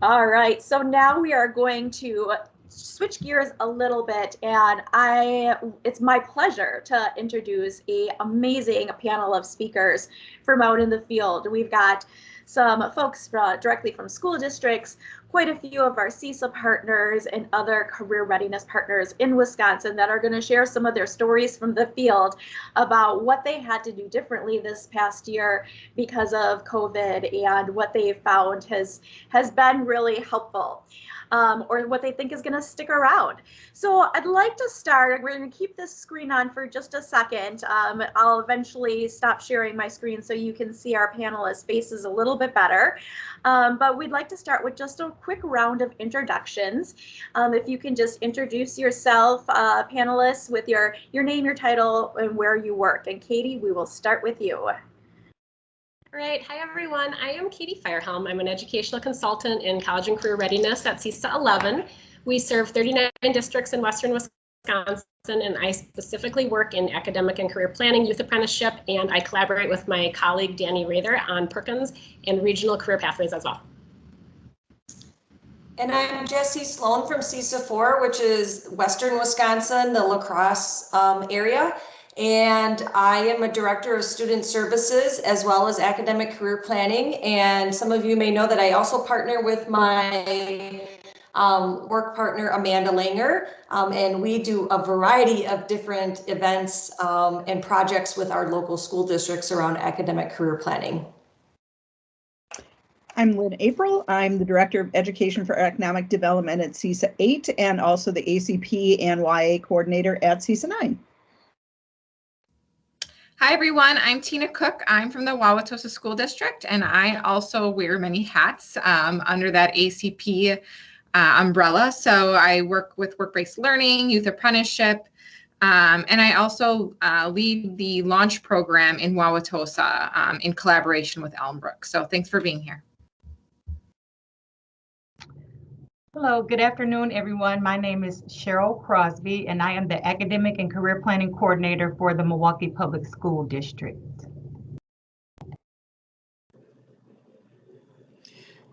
All right, so now we are going to switch gears a little bit, and it's my pleasure to introduce an amazing panel of speakers from out in the field. We've got some folks directly from school districts, quite a few of our CISA partners and other career readiness partners in Wisconsin that are going to share some of their stories from the field about what they had to do differently this past year because of COVID and what they found has been really helpful. Or what they think is going to stick around. So I'd like to start, we're going to keep this screen on for just a second. I'll eventually stop sharing my screen so you can see our panelists' faces a little bit better. But we'd like to start with just a quick round of introductions. If you can just introduce yourself, panelists, with your name, your title, and where you work. And Katie, we will start with you. All right, hi everyone. I am Katie Firehelm. I'm an educational consultant in college and career readiness at CISA 11. We serve 39 districts in Western Wisconsin, and I specifically work in academic and career planning, youth apprenticeship, and I collaborate with my colleague Danny Rather on Perkins and regional career pathways as well. And I'm Jessie Sloan from CISA 4, which is Western Wisconsin, the La Crosse area. And I am a director of student services as well as academic career planning. And some of you may know that I also partner with my work partner, Amanda Langer. And we do a variety of different events and projects with our local school districts around academic career planning. I'm Lynn April. I'm the Director of Education for Economic Development at CISA 8 and also the ACP and YA Coordinator at CISA 9. Hi everyone, I'm Tina Cook. I'm from the Wauwatosa School District, and I also wear many hats under that ACP umbrella. So I work with work-based learning, youth apprenticeship, and I also lead the launch program in Wauwatosa in collaboration with Elmbrook. So thanks for being here. Hello, good afternoon, everyone. My name is Cheryl Crosby, and I am the Academic and Career Planning Coordinator for the Milwaukee Public School District.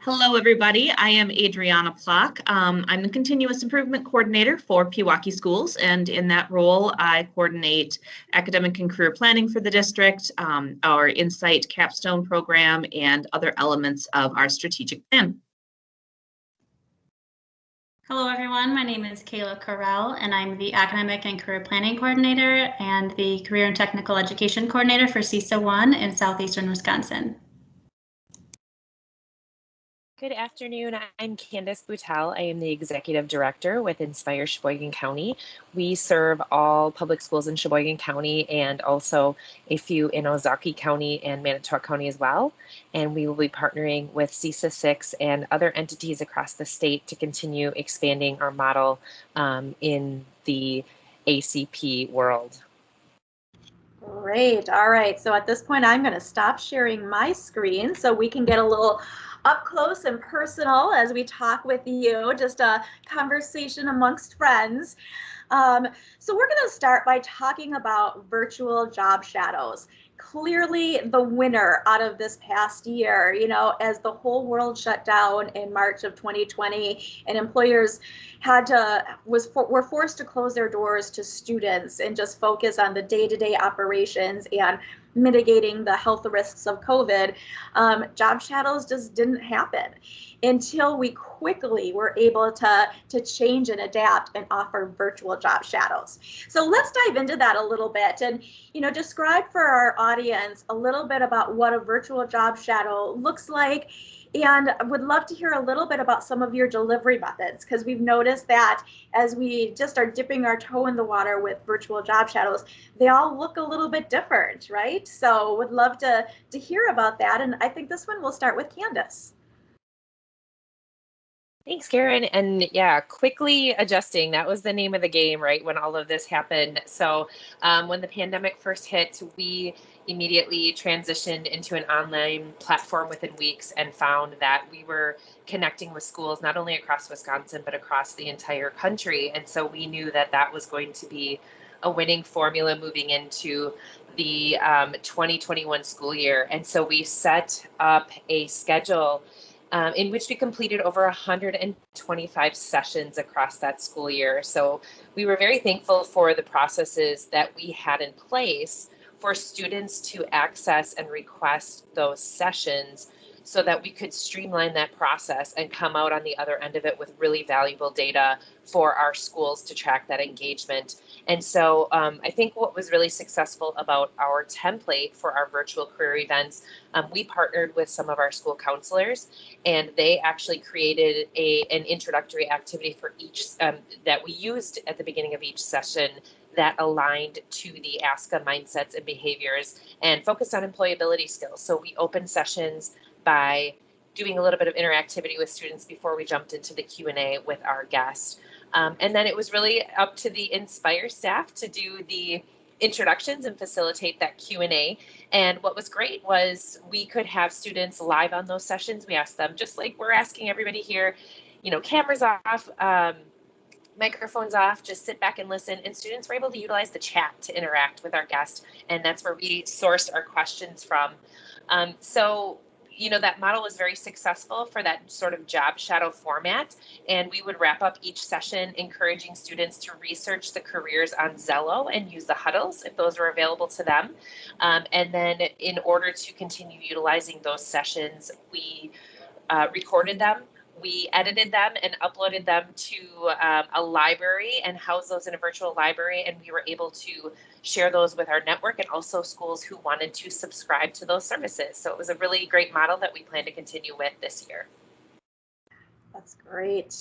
Hello, everybody. I am Adriana Plock. I'm the Continuous Improvement Coordinator for Pewaukee Schools, and in that role, I coordinate academic and career planning for the district, our Insight Capstone program, and other elements of our strategic plan. Hello everyone, my name is Kayla Correll and I'm the Academic and Career Planning Coordinator and the Career and Technical Education Coordinator for CISA 1 in Southeastern Wisconsin. Good afternoon, I'm Candace Boutel. I am the Executive Director with Inspire Sheboygan County. We serve all public schools in Sheboygan County and also a few in Ozaukee County and Manitowoc County as well. And we will be partnering with CISA 6 and other entities across the state to continue expanding our model in the ACP world. Great. All right. So at this point, I'm going to stop sharing my screen so we can get a little up close and personal as we talk with you, just a conversation amongst friends. So we're going to start by talking about virtual job shadows. Clearly the winner out of this past year, you know, as the whole world shut down in March of 2020 and employers were forced to close their doors to students and just focus on the day-to-day operations and mitigating the health risks of COVID, job shadows just didn't happen until we quickly were able to change and adapt and offer virtual job shadows. So let's dive into that a little bit and, you know, describe for our audience a little bit about what a virtual job shadow looks like. And I would love to hear a little bit about some of your delivery methods, because we've noticed that as we just are dipping our toe in the water with virtual job shadows, they all look a little bit different, right? So would love to hear about that. And I think this one we'll start with Candace. Thanks, Karen. And yeah, quickly adjusting. That was the name of the game, right, when all of this happened. So when the pandemic first hit, we immediately transitioned into an online platform within weeks and found that we were connecting with schools not only across Wisconsin, but across the entire country. And so we knew that that was going to be a winning formula moving into the 2021 school year. And so we set up a schedule in which we completed over 125 sessions across that school year. So we were very thankful for the processes that we had in place for students to access and request those sessions so that we could streamline that process and come out on the other end of it with really valuable data for our schools to track that engagement. And so I think what was really successful about our template for our virtual career events, we partnered with some of our school counselors, and they actually created an introductory activity for each that we used at the beginning of each session that aligned to the ASCA mindsets and behaviors and focused on employability skills. So we opened sessions by doing a little bit of interactivity with students before we jumped into the Q&A with our guest. And then it was really up to the Inspire staff to do the introductions and facilitate that Q&A. And what was great was we could have students live on those sessions. We asked them, just like we're asking everybody here, you know, cameras off, microphones off, just sit back and listen. And students were able to utilize the chat to interact with our guest. And that's where we sourced our questions from. So, you know, that model was very successful for that sort of job shadow format. And we would wrap up each session encouraging students to research the careers on Zello and use the huddles if those were available to them. And then in order to continue utilizing those sessions, we recorded them. We edited them and uploaded them to a library and housed those in a virtual library. And we were able to share those with our network and also schools who wanted to subscribe to those services. So it was a really great model that we plan to continue with this year. That's great.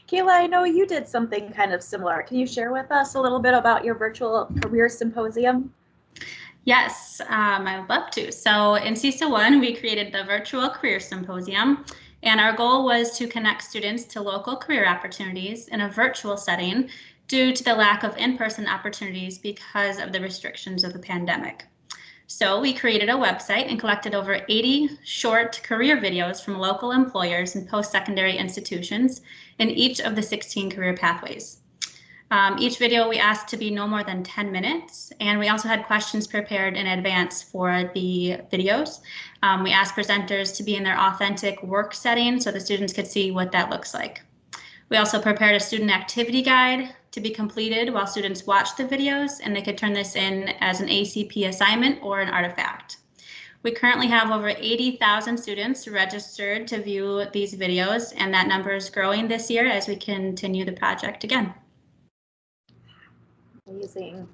Kayla, I know you did something kind of similar. Can you share with us a little bit about your virtual career symposium? Yes, I would love to. So in CISA 1, we created the virtual career symposium. And our goal was to connect students to local career opportunities in a virtual setting due to the lack of in-person opportunities because of the restrictions of the pandemic. So we created a website and collected over 80 short career videos from local employers and post-secondary institutions in each of the 16 career pathways. Each video we asked to be no more than 10 minutes, and we also had questions prepared in advance for the videos. We asked presenters to be in their authentic work setting so the students could see what that looks like. We also prepared a student activity guide to be completed while students watched the videos, and they could turn this in as an ACP assignment or an artifact. We currently have over 80,000 students registered to view these videos, and that number is growing this year as we continue the project again. Amazing.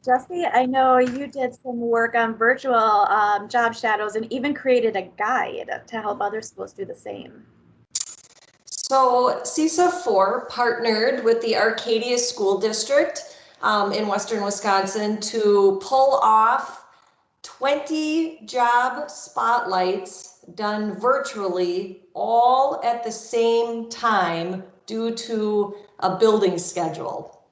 Jesse, I know you did some work on virtual job shadows and even created a guide to help other schools do the same. So CISA 4 partnered with the Arcadia School District in Western Wisconsin to pull off 20 job spotlights done virtually all at the same time due to a building schedule.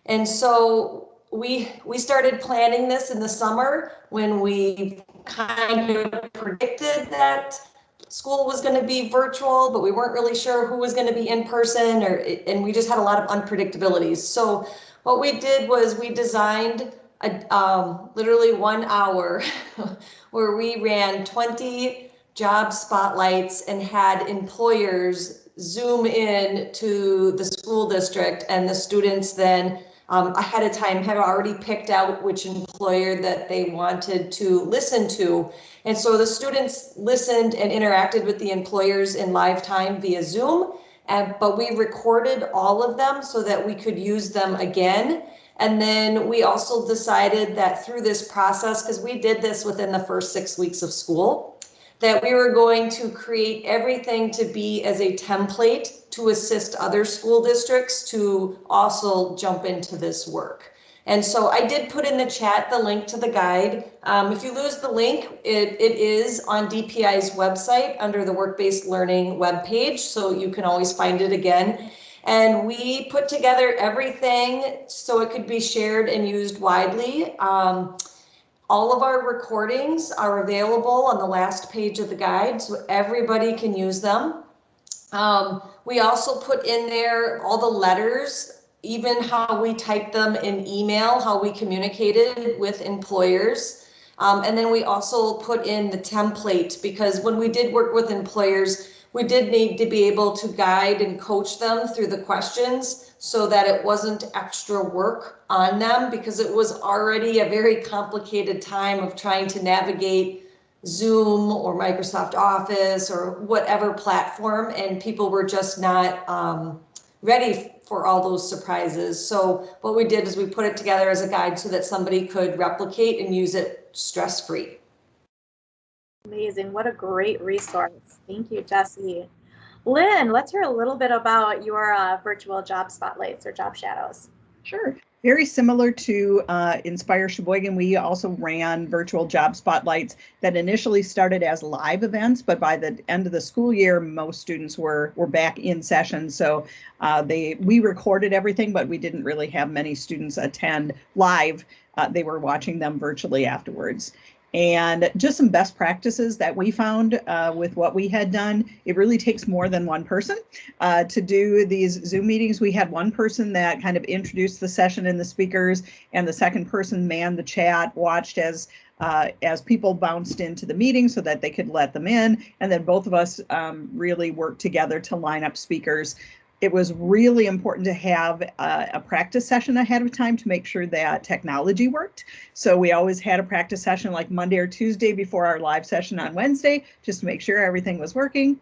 And so we started planning this in the summer when we kind of predicted that school was going to be virtual, but we weren't really sure who was going to be in person, and we just had a lot of unpredictabilities. So what we did was we designed literally 1 hour where we ran 20 job spotlights and had employers Zoom in to the school district, and the students then ahead of time had already picked out which employer that they wanted to listen to. And so the students listened and interacted with the employers in live time via Zoom, but we recorded all of them so that we could use them again. And then we also decided that through this process, because we did this within the first 6 weeks of school, that we were going to create everything to be as a template to assist other school districts to also jump into this work. And so I did put in the chat the link to the guide. If you lose the link, it is on DPI's website under the WorkBased Learning webpage, so you can always find it again. And we put together everything so it could be shared and used widely. All of our recordings are available on the last page of the guide, so everybody can use them. We also put in there all the letters, even how we typed them in email, how we communicated with employers. And then we also put in the template, because when we did work with employers, we did need to be able to guide and coach them through the questions so that it wasn't extra work on them, because it was already a very complicated time of trying to navigate Zoom or Microsoft Office or whatever platform, and people were just not ready for all those surprises. So what we did is we put it together as a guide so that somebody could replicate and use it stress-free. Amazing. What a great resource. Thank you, Jessie. Lynn, let's hear a little bit about your virtual job spotlights or job shadows. Sure. Very similar to Inspire Sheboygan, we also ran virtual job spotlights that initially started as live events, but by the end of the school year, most students were back in session. So we recorded everything, but we didn't really have many students attend live. They were watching them virtually afterwards. And just some best practices that we found with what we had done. It really takes more than one person to do these Zoom meetings. We had one person that kind of introduced the session and the speakers, and the second person manned the chat, watched as people bounced into the meeting so that they could let them in. And then both of us really worked together to line up speakers. It was really important to have a practice session ahead of time to make sure that technology worked. So we always had a practice session like Monday or Tuesday before our live session on Wednesday, just to make sure everything was working.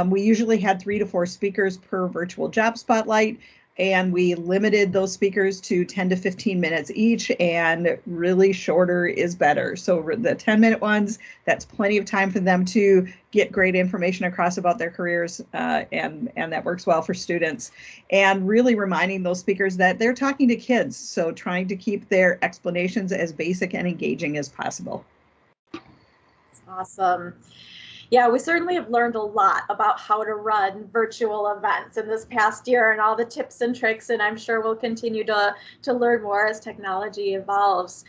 We usually had 3 to 4 speakers per virtual job spotlight, and we limited those speakers to 10 to 15 minutes each, and really shorter is better. So the 10-minute ones, that's plenty of time for them to get great information across about their careers, and that works well for students. And really reminding those speakers that they're talking to kids, so trying to keep their explanations as basic and engaging as possible. That's awesome. Yeah, we certainly have learned a lot about how to run virtual events in this past year and all the tips and tricks, and I'm sure we'll continue to learn more as technology evolves.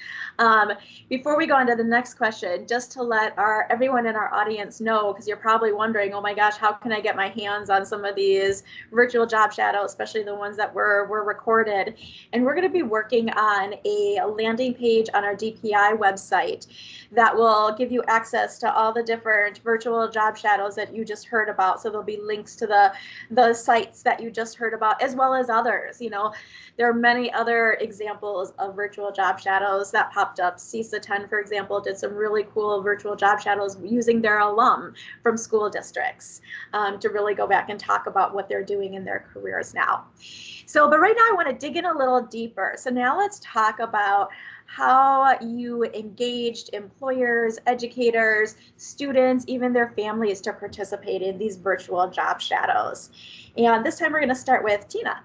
Before we go on to the next question, just to let everyone in our audience know, because you're probably wondering, oh my gosh, how can I get my hands on some of these virtual job shadows, especially the ones that were recorded? And we're going to be working on a landing page on our DPI website that will give you access to all the different virtual job shadows that you just heard about. So there'll be links to the sites that you just heard about, as well as others. You know, there are many other examples of virtual job shadows that popped up. CISA 10, for example, did some really cool virtual job shadows using their alum from school districts to really go back and talk about what they're doing in their careers now. So, but right now I want to dig in a little deeper. So now let's talk about how you engaged employers, educators, students, even their families to participate in these virtual job shadows. And this time we're going to start with Tina.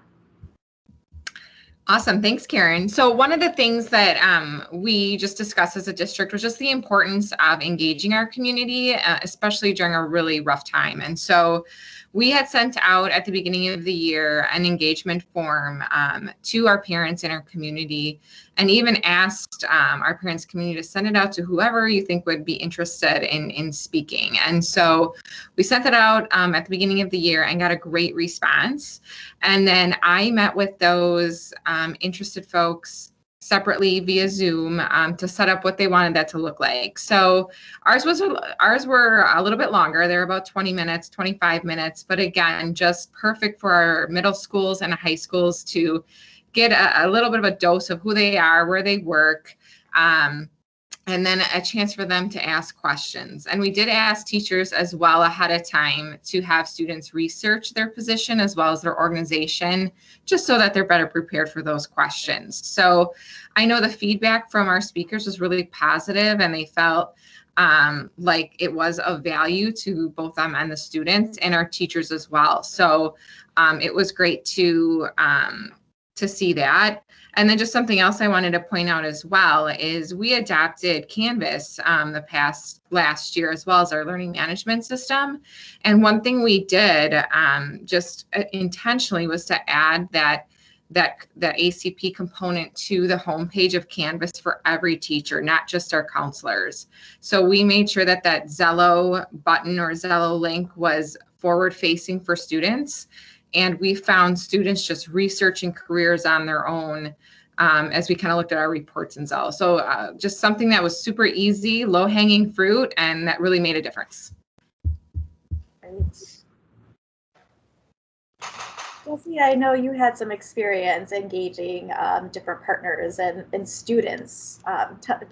Awesome. Thanks, Karen. So one of the things that we just discussed as a district was just the importance of engaging our community, especially during a really rough time. And so we had sent out at the beginning of the year an engagement form to our parents in our community, and even asked our parents' community to send it out to whoever you think would be interested in speaking. And so we sent it out at the beginning of the year and got a great response. And then I met with those interested folks separately via Zoom to set up what they wanted that to look like. So ours were a little bit longer. They were about 20 minutes, 25 minutes, but again, just perfect for our middle schools and high schools to get a little bit of a dose of who they are, where they work, and then a chance for them to ask questions. And we did ask teachers as well ahead of time to have students research their position as well as their organization, just so that they're better prepared for those questions. So I know the feedback from our speakers was really positive, and they felt like it was of value to both them and the students and our teachers as well. So it was great to see that. And then just something else I wanted to point out as well is we adopted Canvas last year, as well as our learning management system. And one thing we did just intentionally was to add that ACP component to the homepage of Canvas for every teacher, not just our counselors. So we made sure that Zello button or Zello link was forward facing for students. And we found students just researching careers on their own as we kind of looked at our reports and Zello. So just something that was super easy, low hanging fruit, and that really made a difference. Jessie, I know you had some experience engaging different partners and students.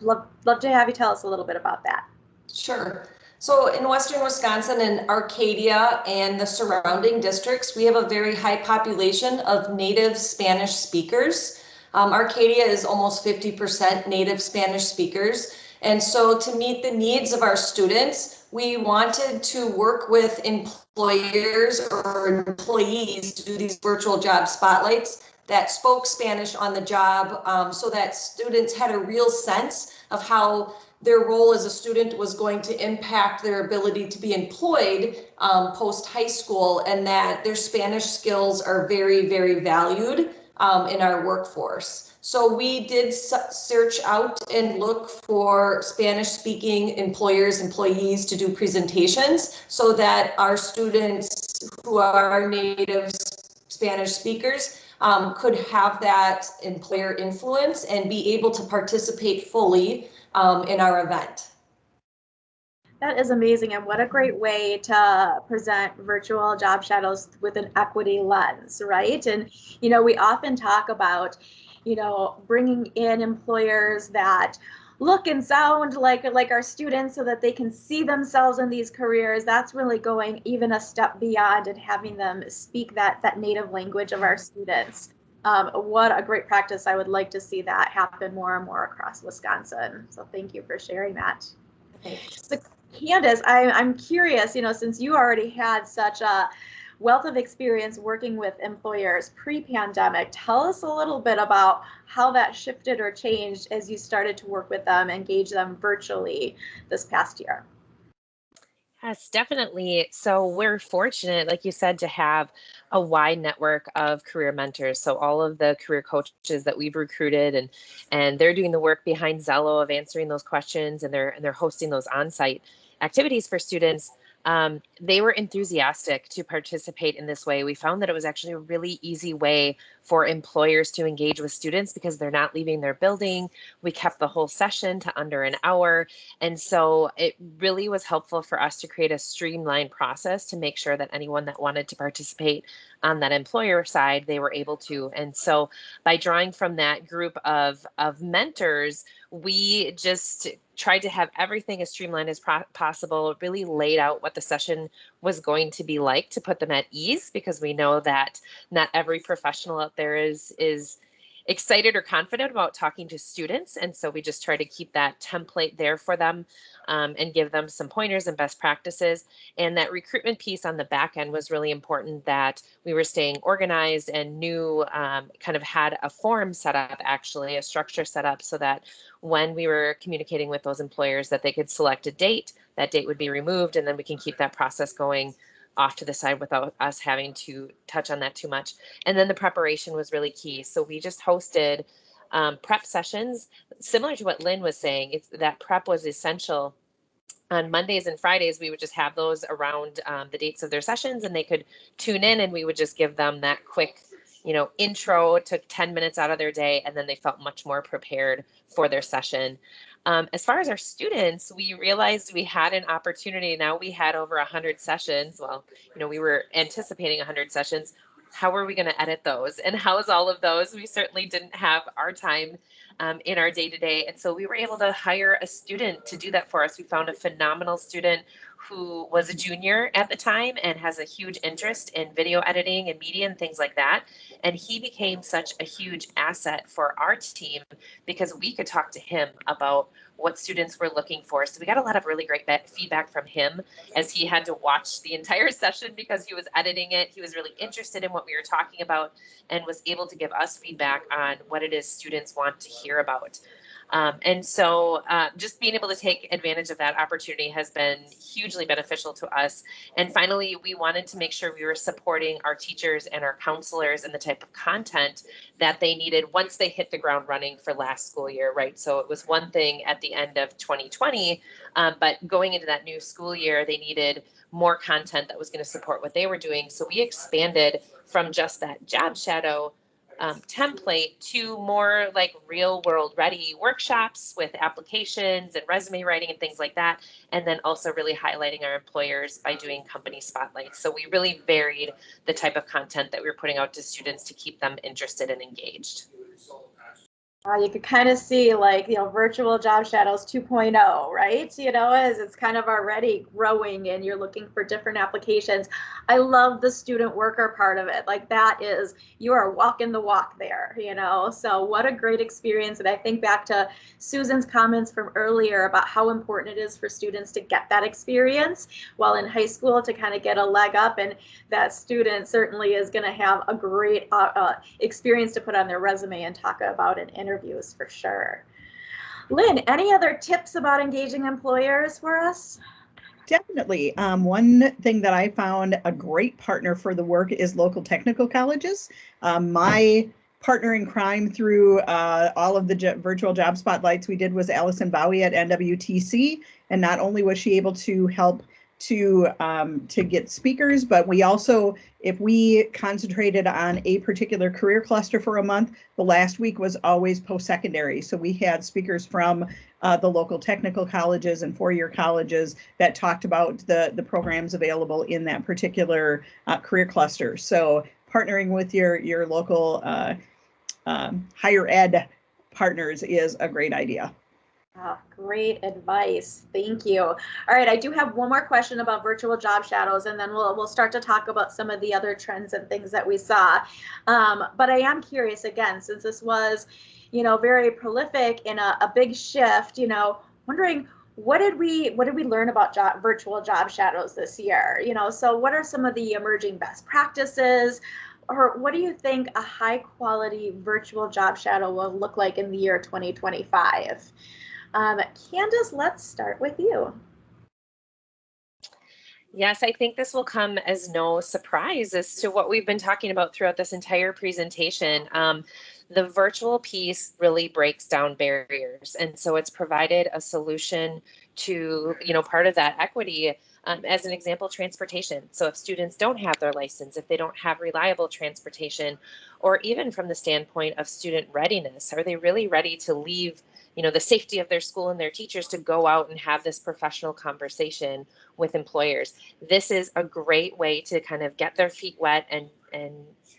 Love to have you tell us a little bit about that. Sure. So in Western Wisconsin and Arcadia and the surrounding districts, we have a very high population of native Spanish speakers. Arcadia is almost 50% native Spanish speakers. And so to meet the needs of our students, we wanted to work with employers or employees to do these virtual job spotlights that spoke Spanish on the job, so that students had a real sense of how their role as a student was going to impact their ability to be employed post high school, and that their Spanish skills are very, very valued in our workforce. So we did search out and look for Spanish speaking employers, employees to do presentations so that our students who are native Spanish speakers could have that employer influence and be able to participate fully in our event. That is amazing, and what a great way to present virtual job shadows with an equity lens, right? And, you know, we often talk about, you know, bringing in employers that look and sound like our students so that they can see themselves in these careers. That's really going even a step beyond and having them speak that native language of our students. What a great practice. I would like to see that happen more and more across Wisconsin. So thank you for sharing that. So Candace, I'm curious, you know, since you already had such a wealth of experience working with employers pre-pandemic, tell us a little bit about how that shifted or changed as you started to work with them, engage them virtually this past year. Yes, definitely. So we're fortunate, like you said, to have a wide network of career mentors. So all of the career coaches that we've recruited, and they're doing the work behind Zello of answering those questions, and they're hosting those on-site activities for students. They were enthusiastic to participate in this way. We found that it was actually a really easy way for employers to engage with students because they're not leaving their building. We kept the whole session to under an hour. And so it really was helpful for us to create a streamlined process to make sure that anyone that wanted to participate on that employer side, they were able to. And so by drawing from that group of mentors, we just tried to have everything as streamlined as possible, really laid out what the session was going to be like to put them at ease, because we know that not every professional out there is excited or confident about talking to students. And so we just try to keep that template there for them and give them some pointers and best practices. And that recruitment piece on the back end was really important, that we were staying organized and knew, kind of had a form set up, actually, a structure set up, so that when we were communicating with those employers that they could select a date, that date would be removed, and then we can keep that process going off to the side without us having to touch on that too much. And then the preparation was really key. So we just hosted prep sessions, similar to what Lynn was saying. That prep was essential. On Mondays and Fridays, we would just have those around the dates of their sessions, and they could tune in, and we would just give them that quick, intro. It took 10 minutes out of their day, and then they felt much more prepared for their session. As far as our students, we realized we had an opportunity. Now we had over 100 sessions. Well, we were anticipating 100 sessions. How were we going to edit those? And how is all of those? We certainly didn't have our time in our day-to-day. And so we were able to hire a student to do that for us. We found a phenomenal student who was a junior at the time and has a huge interest in video editing and media and things like that. And he became such a huge asset for our team because we could talk to him about what students were looking for. So we got a lot of really great feedback from him as he had to watch the entire session because he was editing it. He was really interested in what we were talking about and was able to give us feedback on what it is students want to hear about. And so just being able to take advantage of that opportunity has been hugely beneficial to us. And finally, we wanted to make sure we were supporting our teachers and our counselors in the type of content that they needed once they hit the ground running for last school year, right? So it was one thing at the end of 2020, but going into that new school year, they needed more content that was going to support what they were doing. So we expanded from just that job shadow template to more like real world ready workshops with applications and resume writing and things like that. And then also really highlighting our employers by doing company spotlights. So we really varied the type of content that we were putting out to students to keep them interested and engaged. You could kind of see like, virtual job shadows 2.0, right? As it's kind of already growing and you're looking for different applications. I love the student worker part of it. Like that is, you are walking the walk there, so what a great experience. And I think back to Susan's comments from earlier about how important it is for students to get that experience while in high school to kind of get a leg up. And that student certainly is going to have a great experience to put on their resume and talk about in interviews for sure. Lynn, any other tips about engaging employers for us? Definitely. One thing that I found a great partner for the work is local technical colleges. My partner in crime through all of the virtual job spotlights we did was Allison Bowie at NWTC. And not only was she able to help to get speakers, but we also, if we concentrated on a particular career cluster for a month, the last week was always post-secondary. So we had speakers from the local technical colleges and four-year colleges that talked about the programs available in that particular career cluster. So partnering with your local higher ed partners is a great idea. Oh, great advice. Thank you. All right, I do have one more question about virtual job shadows, and then we'll start to talk about some of the other trends and things that we saw. But I am curious again, since this was, very prolific in a big shift, wondering what did we learn about virtual job shadows this year? So what are some of the emerging best practices? Or what do you think a high quality virtual job shadow will look like in the year 2025? Candace, let's start with you. Yes, I think this will come as no surprise as to what we've been talking about throughout this entire presentation. The virtual piece really breaks down barriers. And so it's provided a solution to, part of that equity. As an example, transportation. So if students don't have their license, if they don't have reliable transportation, or even from the standpoint of student readiness, are they really ready to leave, the safety of their school and their teachers to go out and have this professional conversation with employers? This is a great way to kind of get their feet wet and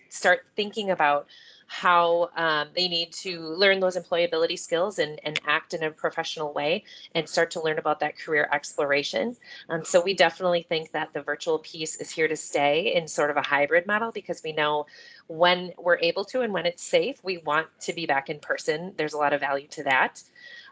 start thinking about how they need to learn those employability skills and act in a professional way and start to learn about that career exploration. So we definitely think that the virtual piece is here to stay in sort of a hybrid model, because we know when we're able to and when it's safe, we want to be back in person. There's a lot of value to that.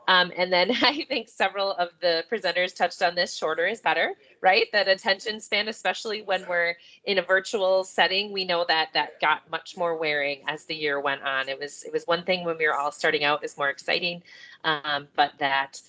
And then I think several of the presenters touched on this: shorter is better, right? That attention span, especially when we're in a virtual setting, we know that got much more wearing as the year went on. It was one thing when we were all starting out is more exciting, but that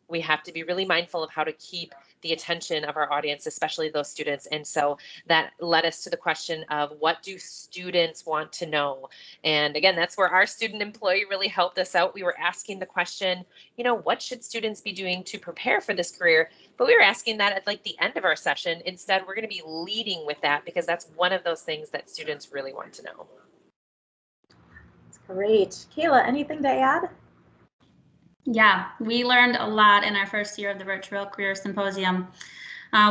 we have to be really mindful of how to keep the attention of our audience, especially those students. And so that led us to the question of, what do students want to know? And again, that's where our student employee really helped us out. We were asking the question, what should students be doing to prepare for this career? But we were asking that at like the end of our session. Instead, we're going to be leading with that, because that's one of those things that students really want to know. That's great. Kayla, anything to add? Yeah, we learned a lot in our first year of the Virtual Career Symposium.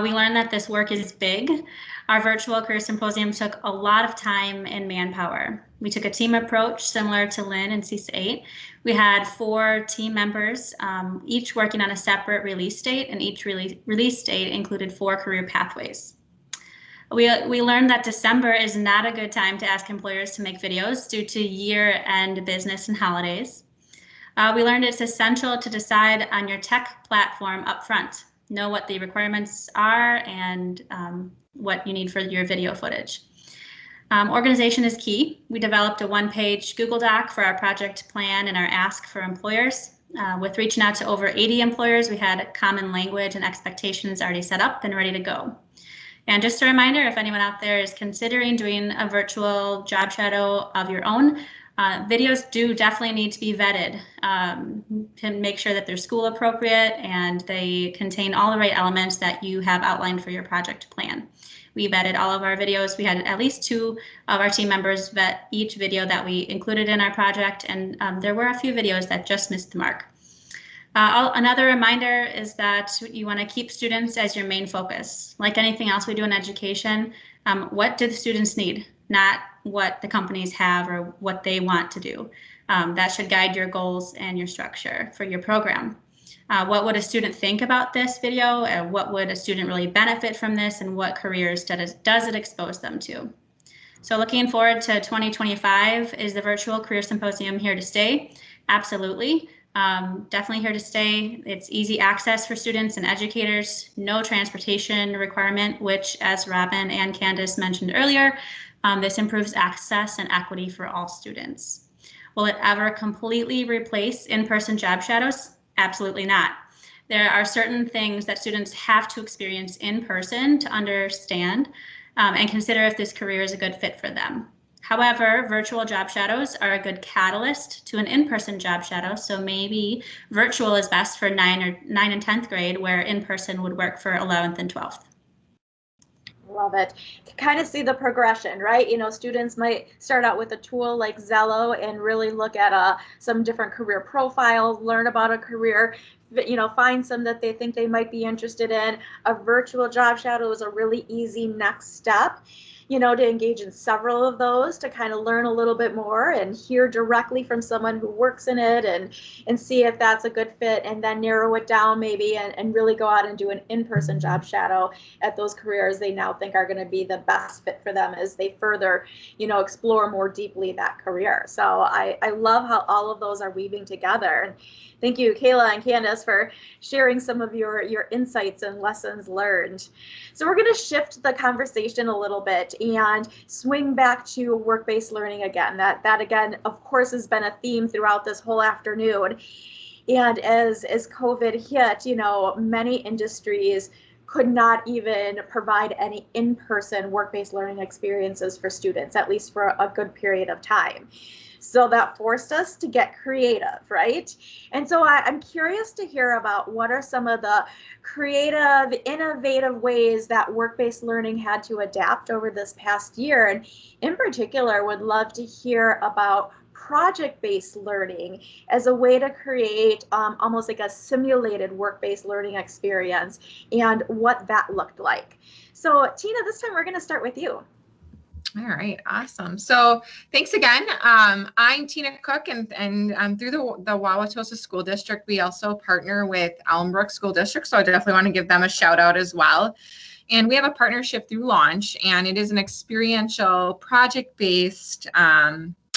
We learned that this work is big. Our Virtual Career Symposium took a lot of time and manpower. We took a team approach similar to Lynn and CISA 8. We had 4 team members, each working on a separate release date, and each release date included 4 career pathways. We learned that December is not a good time to ask employers to make videos due to year-end business and holidays. We learned it's essential to decide on your tech platform up front. Know what the requirements are and what you need for your video footage. Organization is key. We developed a one-page Google Doc for our project plan and our ask for employers. With reaching out to over 80 employers, we had common language and expectations already set up and ready to go. And just a reminder, if anyone out there is considering doing a virtual job shadow of your own, Videos do definitely need to be vetted to make sure that they're school appropriate and they contain all the right elements that you have outlined for your project plan. We vetted all of our videos. We had at least 2 of our team members vet each video that we included in our project, and there were a few videos that just missed the mark. Another reminder is that you want to keep students as your main focus. Like anything else we do in education, what do the students need? Not what the companies have or what they want to do. That should guide your goals and your structure for your program. What would a student think about this video? What would a student really benefit from this? And what careers does it expose them to? So looking forward to 2025, is the virtual career symposium here to stay? Absolutely. Definitely here to stay. It's easy access for students and educators, no transportation requirement, which, as Robin and Candace mentioned earlier, this improves access and equity for all students. Will it ever completely replace in-person job shadows? Absolutely not. There are certain things that students have to experience in person to understand and consider if this career is a good fit for them. However, virtual job shadows are a good catalyst to an in-person job shadow, so maybe virtual is best for 9 and 10th grade, where in-person would work for 11th and 12th. Love it. To kind of see the progression, right? You know, students might start out with a tool like Zello and really look at some different career profiles, learn about a career, you know, find some that they think they might be interested in. A virtual job shadow is a really easy next step, you know, to engage in several of those to kind of learn a little bit more and hear directly from someone who works in it and see if that's a good fit, and then narrow it down maybe and really go out and do an in-person job shadow at those careers they now think are going to be the best fit for them as they further, you know, explore more deeply that career. So I love how all of those are weaving together. And thank you, Kayla and Candace, for sharing some of your insights and lessons learned. So we're going to shift the conversation a little bit and swing back to work-based learning again. That again, of course, has been a theme throughout this whole afternoon. And as COVID hit, you know, many industries could not even provide any in-person work-based learning experiences for students, at least for a good period of time. So that forced us to get creative, right? And so I'm curious to hear about what are some of the creative, innovative ways that work-based learning had to adapt over this past year. And in particular, would love to hear about project-based learning as a way to create almost like a simulated work-based learning experience and what that looked like. So Tina, this time we're going to start with you. All right, awesome. So thanks again. I'm Tina Cook, and through the Wauwatosa School District, we also partner with Elmbrook School District. So I definitely want to give them a shout out as well. And we have a partnership through Launch, and it is an experiential project-based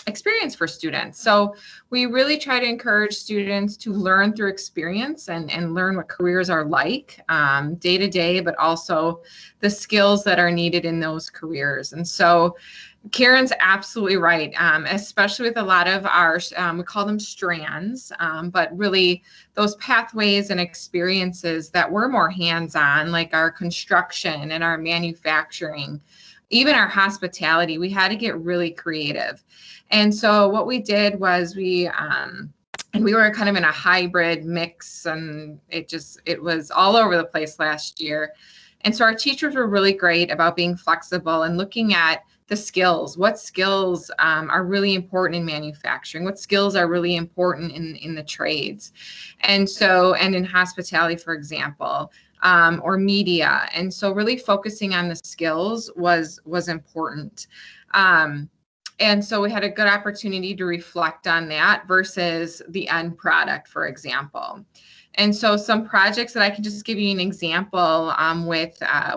experience for students. So we really try to encourage students to learn through experience and learn what careers are like day to day, but also the skills that are needed in those careers. And so Karen's absolutely right, especially with a lot of our, we call them strands, but really those pathways and experiences that were more hands-on, like our construction and our manufacturing, even our hospitality, we had to get really creative. And so what we did was we were kind of in a hybrid mix, and it was all over the place last year. And so our teachers were really great about being flexible and looking at the skills. What skills are really important in manufacturing? What skills are really important in the trades? And in hospitality, for example, or media. And so really focusing on the skills was important. And so we had a good opportunity to reflect on that versus the end product, for example. And so some projects that I can just give you an example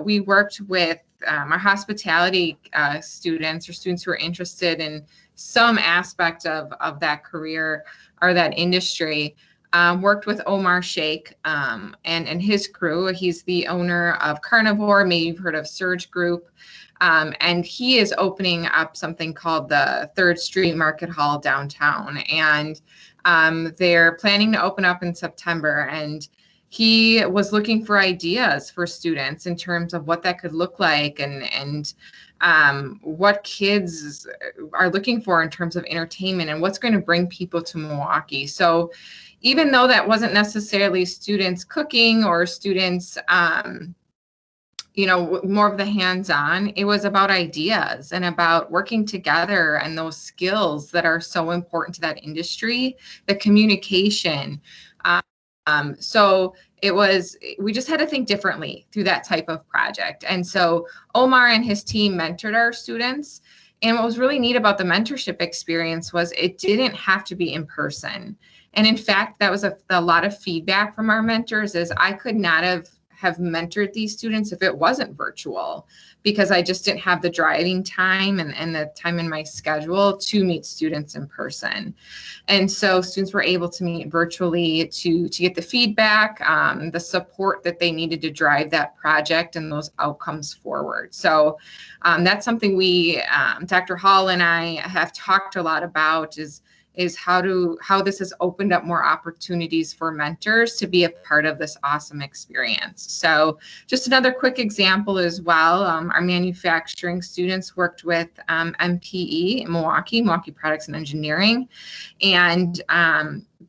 we worked with our hospitality students, or students who are interested in some aspect of that career or that industry. Worked with Omar Sheikh and his crew. He's the owner of Carnivore. Maybe you've heard of Surge Group. And he is opening up something called the 3rd Street Market Hall downtown. And they're planning to open up in September. And he was looking for ideas for students in terms of what that could look like, and what kids are looking for in terms of entertainment and what's going to bring people to Milwaukee. So even though that wasn't necessarily students cooking or students, you know, more of the hands-on, it was about ideas and about working together and those skills that are so important to that industry, the communication. So we just had to think differently through that type of project. And so Omar and his team mentored our students. And what was really neat about the mentorship experience was it didn't have to be in person. And in fact, that was a lot of feedback from our mentors, is I could not have mentored these students if it wasn't virtual, because I just didn't have the driving time and the time in my schedule to meet students in person. And so students were able to meet virtually to get the feedback, the support that they needed to drive that project and those outcomes forward. So that's something Dr. Hall and I have talked a lot about, is how this has opened up more opportunities for mentors to be a part of this awesome experience. So just another quick example as well, our manufacturing students worked with MPE in Milwaukee Products and Engineering, and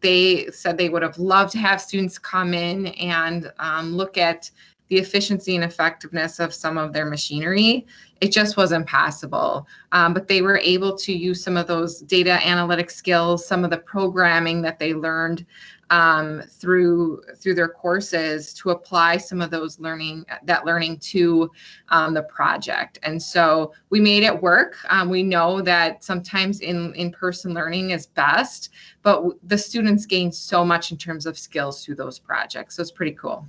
they said they would have loved to have students come in and look at the efficiency and effectiveness of some of their machinery. It just wasn't possible. But they were able to use some of those data analytic skills, some of the programming that they learned through their courses, to apply some of those learning to the project. And so we made it work. We know that sometimes in-person learning is best, but the students gained so much in terms of skills through those projects. So it's pretty cool.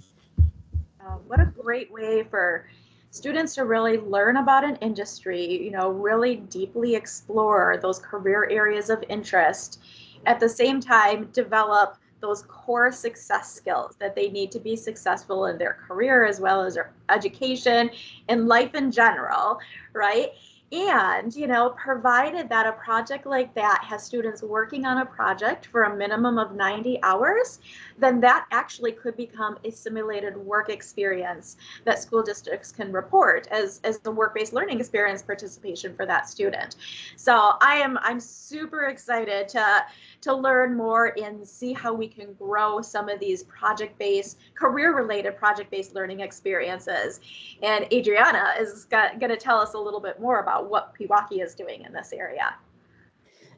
What a great way for students to really learn about an industry, you know, really deeply explore those career areas of interest, at the same time develop those core success skills that they need to be successful in their career as well as their education and life in general, right? And, you know, provided that a project like that has students working on a project for a minimum of 90 hours, then that actually could become a simulated work experience that school districts can report as the work-based learning experience participation for that student. So I'm super excited to learn more and see how we can grow some of these project-based, career-related project-based learning experiences. And Adriana is going to tell us a little bit more about what Pewaukee is doing in this area.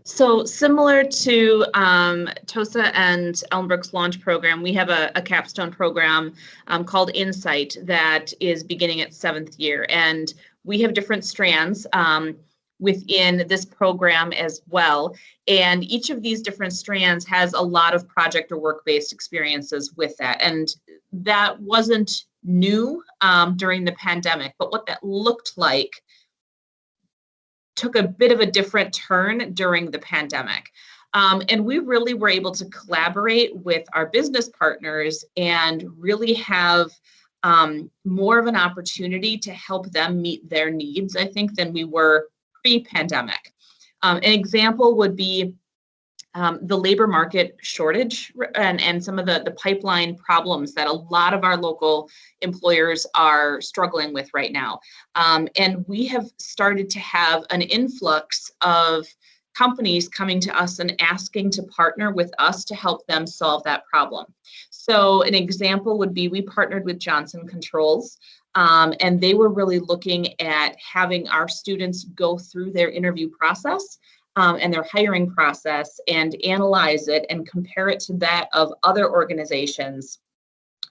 So similar to TOSA and Elmbrook's launch program, we have a capstone program called Insight that is beginning its 7th year. And we have different strands within this program as well. And each of these different strands has a lot of project or work-based experiences with that. And that wasn't new during the pandemic, but what that looked like took a bit of a different turn during the pandemic. And we really were able to collaborate with our business partners and really have more of an opportunity to help them meet their needs, I think, than we were pre-pandemic. An example would be the labor market shortage and some of the pipeline problems that a lot of our local employers are struggling with right now. And we have started to have an influx of companies coming to us and asking to partner with us to help them solve that problem. So an example would be we partnered with Johnson Controls, and they were really looking at having our students go through their interview process and their hiring process and analyze it and compare it to that of other organizations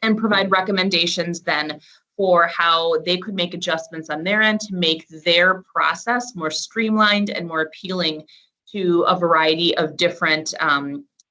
and provide recommendations then for how they could make adjustments on their end to make their process more streamlined and more appealing to a variety of different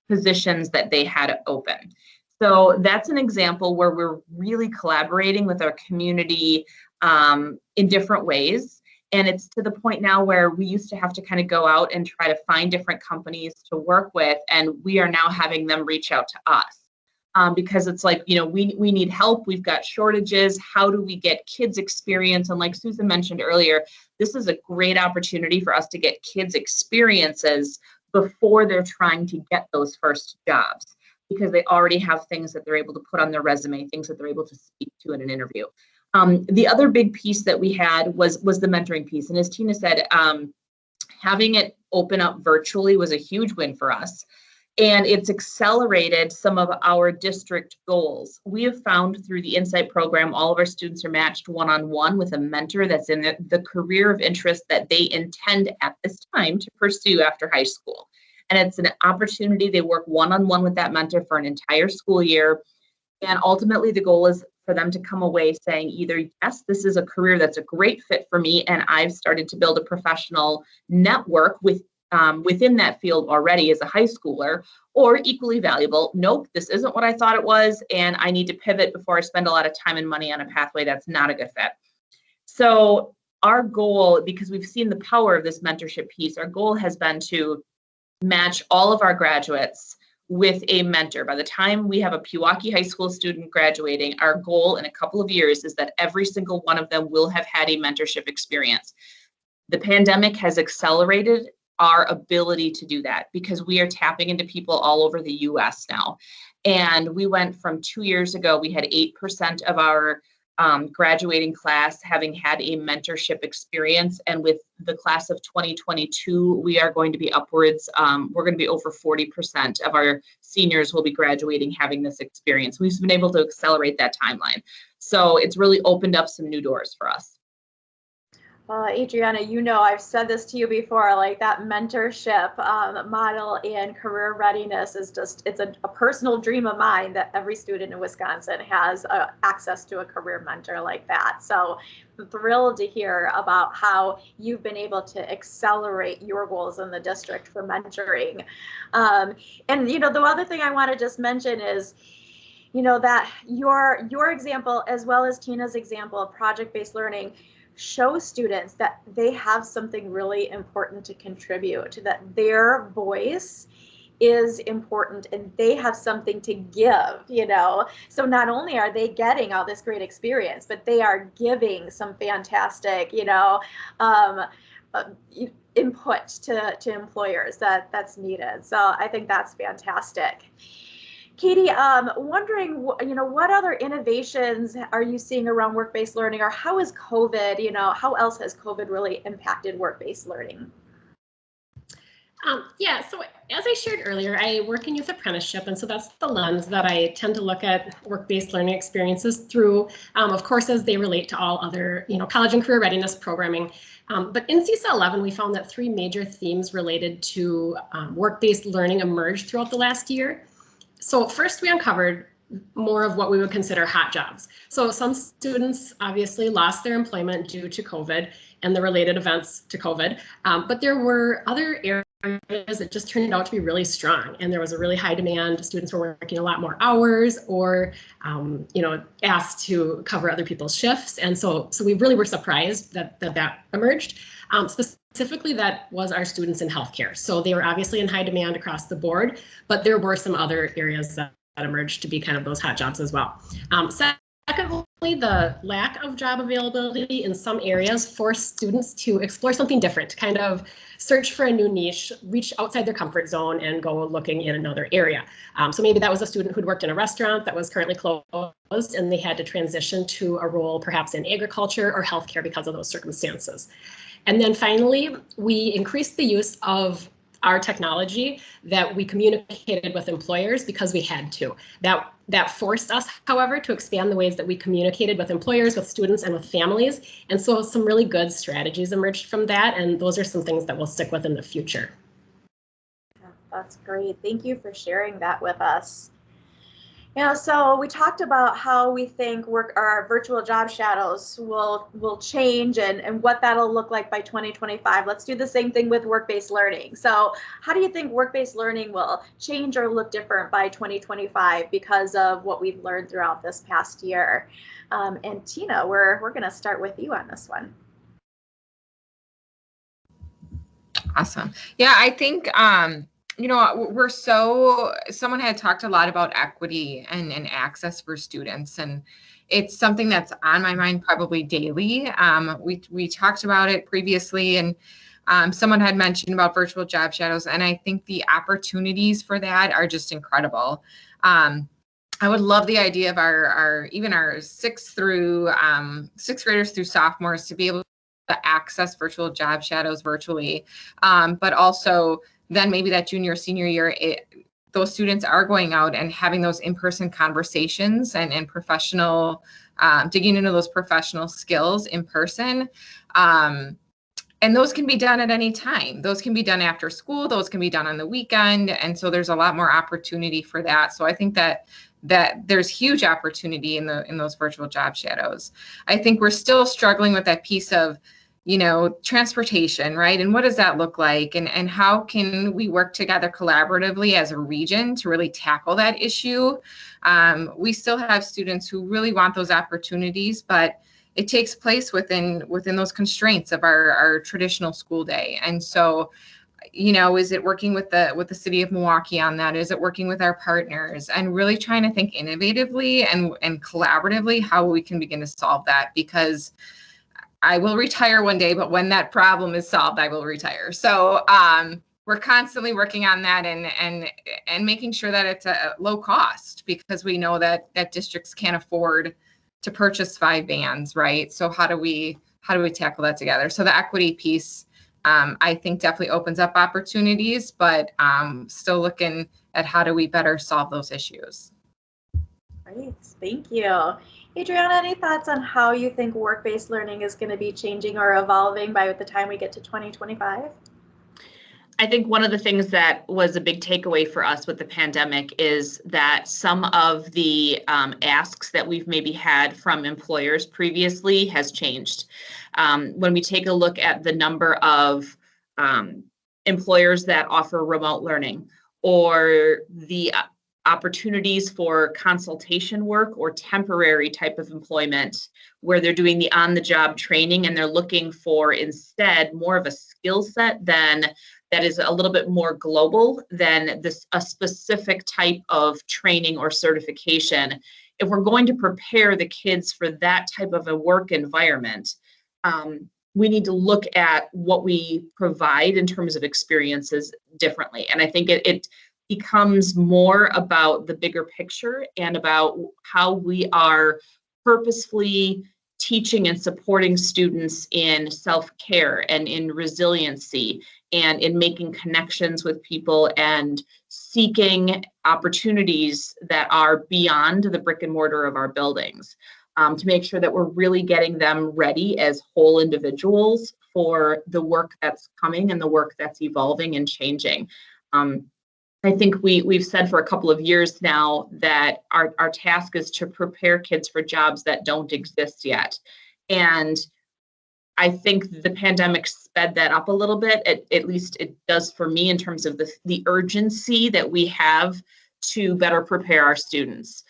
positions that they had open. So that's an example where we're really collaborating with our community in different ways. And it's to the point now where we used to have to kind of go out and try to find different companies to work with, and we are now having them reach out to us because it's like, you know, we need help. We've got shortages. How do we get kids experience? And like Susan mentioned earlier, this is a great opportunity for us to get kids experiences before they're trying to get those first jobs. because they already have things that they're able to put on their resume, things that they're able to speak to in an interview. The other big piece that we had was the mentoring piece. And as Tina said, having it open up virtually was a huge win for us. And it's accelerated some of our district goals. We have found through the Insight program, all of our students are matched one-on-one with a mentor that's in the career of interest that they intend at this time to pursue after high school. And it's an opportunity. They work one-on-one with that mentor for an entire school year. And ultimately, the goal is for them to come away saying either, yes, this is a career that's a great fit for me, and I've started to build a professional network within that field already as a high schooler, or equally valuable, nope, this isn't what I thought it was, and I need to pivot before I spend a lot of time and money on a pathway that's not a good fit. So our goal, because we've seen the power of this mentorship piece, our goal has been to match all of our graduates with a mentor. By the time we have a Pewaukee High School student graduating, our goal in a couple of years is that every single one of them will have had a mentorship experience. The pandemic has accelerated our ability to do that because we are tapping into people all over the US now. And we went from 2 years ago, we had 8% of our graduating class having had a mentorship experience. And with the class of 2022, we are going to be upwards, we're going to be over 40% of our seniors will be graduating having this experience. We've been able to accelerate that timeline. So it's really opened up some new doors for us. Adriana, you know, I've said this to you before, like that mentorship model in career readiness is just, it's a personal dream of mine that every student in Wisconsin has access to a career mentor like that. So I'm thrilled to hear about how you've been able to accelerate your goals in the district for mentoring. And, you know, the other thing I want to just mention is, you know, that your example, as well as Tina's example of project-based learning, show students that they have something really important to contribute, that their voice is important and they have something to give, you know. So not only are they getting all this great experience, but they are giving some fantastic, you know, input to employers that's needed. So I think that's fantastic. Katie, wondering, you know, what other innovations are you seeing around work-based learning, or how is COVID, you know, how else has COVID really impacted work-based learning? Yeah, so as I shared earlier, I work in youth apprenticeship, and so that's the lens that I tend to look at work-based learning experiences through, of course, as they relate to all other, you know, college and career readiness programming. But in CISA 11, we found that 3 major themes related to work-based learning emerged throughout the last year. So first, we uncovered more of what we would consider hot jobs. So some students obviously lost their employment due to COVID and the related events to COVID, but there were other areas that just turned out to be really strong, and there was a really high demand. Students were working a lot more hours, or you know, asked to cover other people's shifts, and so we really were surprised that emerged. Specifically, that was our students in healthcare. So they were obviously in high demand across the board, but there were some other areas that emerged to be kind of those hot jobs as well. Secondly, the lack of job availability in some areas forced students to explore something different, kind of search for a new niche, reach outside their comfort zone, and go looking in another area. So maybe that was a student who'd worked in a restaurant that was currently closed, and they had to transition to a role perhaps in agriculture or healthcare because of those circumstances. And then finally, we increased the use of our technology that we communicated with employers because we had to. That forced us, however, to expand the ways that we communicated with employers, with students, and with families. And so some really good strategies emerged from that, and those are some things that we'll stick with in the future. That's great. Thank you for sharing that with us. Yeah, so we talked about how we think our virtual job shadows will change and what that'll look like by 2025. Let's do the same thing with work-based learning. So how do you think work-based learning will change or look different by 2025 because of what we've learned throughout this past year? And Tina, we're going to start with you on this one. Awesome. Yeah, I think you know, someone had talked a lot about equity and access for students, and it's something that's on my mind probably daily. We talked about it previously, and Someone had mentioned about virtual job shadows, and I think the opportunities for that are just incredible. I would love the idea of even our sixth graders through sophomores to be able to access virtual job shadows virtually, but also then maybe that junior senior year, those students are going out and having those in-person conversations and professional, digging into those professional skills in person. And those can be done at any time. Those can be done after school. Those can be done on the weekend. And so there's a lot more opportunity for that. So I think that there's huge opportunity in those virtual job shadows. I think we're still struggling with that piece of, transportation, right? And what does that look like? And how can we work together collaboratively as a region to really tackle that issue? We still have students who really want those opportunities, but it takes place within those constraints of our traditional school day. And so, is it working with the city of Milwaukee on that? Is it working with our partners and really trying to think innovatively and collaboratively how we can begin to solve that? Because I will retire one day, but when that problem is solved, I will retire. So we're constantly working on that and making sure that it's a low cost, because we know that districts can't afford to purchase 5 vans, right? So how do we tackle that together? So the equity piece, I think, definitely opens up opportunities, but still looking at how do we better solve those issues. Great, thank you. Adriana, any thoughts on how you think work-based learning is going to be changing or evolving by the time we get to 2025? I think one of the things that was a big takeaway for us with the pandemic is that some of the asks that we've maybe had from employers previously has changed. When we take a look at the number of employers that offer remote learning, or the opportunities for consultation work or temporary type of employment where they're doing the on-the-job training and they're looking for instead more of a skill set that is a little bit more global than a specific type of training or certification. If we're going to prepare the kids for that type of a work environment, we need to look at what we provide in terms of experiences differently. And I think it becomes more about the bigger picture and about how we are purposefully teaching and supporting students in self-care and in resiliency and in making connections with people and seeking opportunities that are beyond the brick and mortar of our buildings, to make sure that we're really getting them ready as whole individuals for the work that's coming and the work that's evolving and changing. I think we've said for a couple of years now that our task is to prepare kids for jobs that don't exist yet. And I think the pandemic sped that up a little bit, at least it does for me, in terms of the urgency that we have to better prepare our students.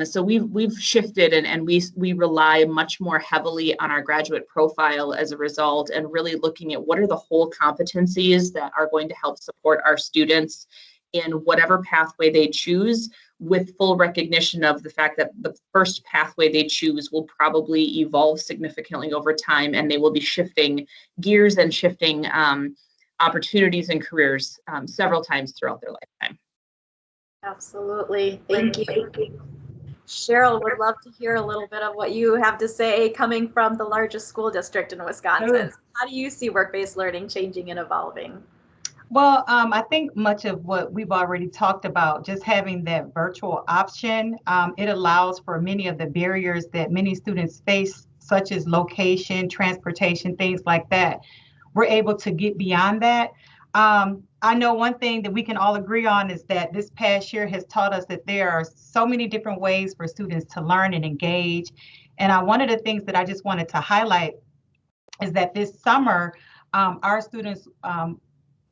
So we've shifted and we rely much more heavily on our graduate profile as a result, and really looking at what are the whole competencies that are going to help support our students in whatever pathway they choose, with full recognition of the fact that the first pathway they choose will probably evolve significantly over time, and they will be shifting gears and shifting opportunities and careers several times throughout their lifetime. Absolutely. Thank you. Cheryl, would love to hear a little bit of what you have to say, coming from the largest school district in Wisconsin. How do you see work-based learning changing and evolving? Well, I think much of what we've already talked about, just having that virtual option, it allows for many of the barriers that many students face, such as location, transportation, things like that. We're able to get beyond that. I know one thing that we can all agree on is that this past year has taught us that there are so many different ways for students to learn and engage. And one of the things that I just wanted to highlight is that this summer, our students,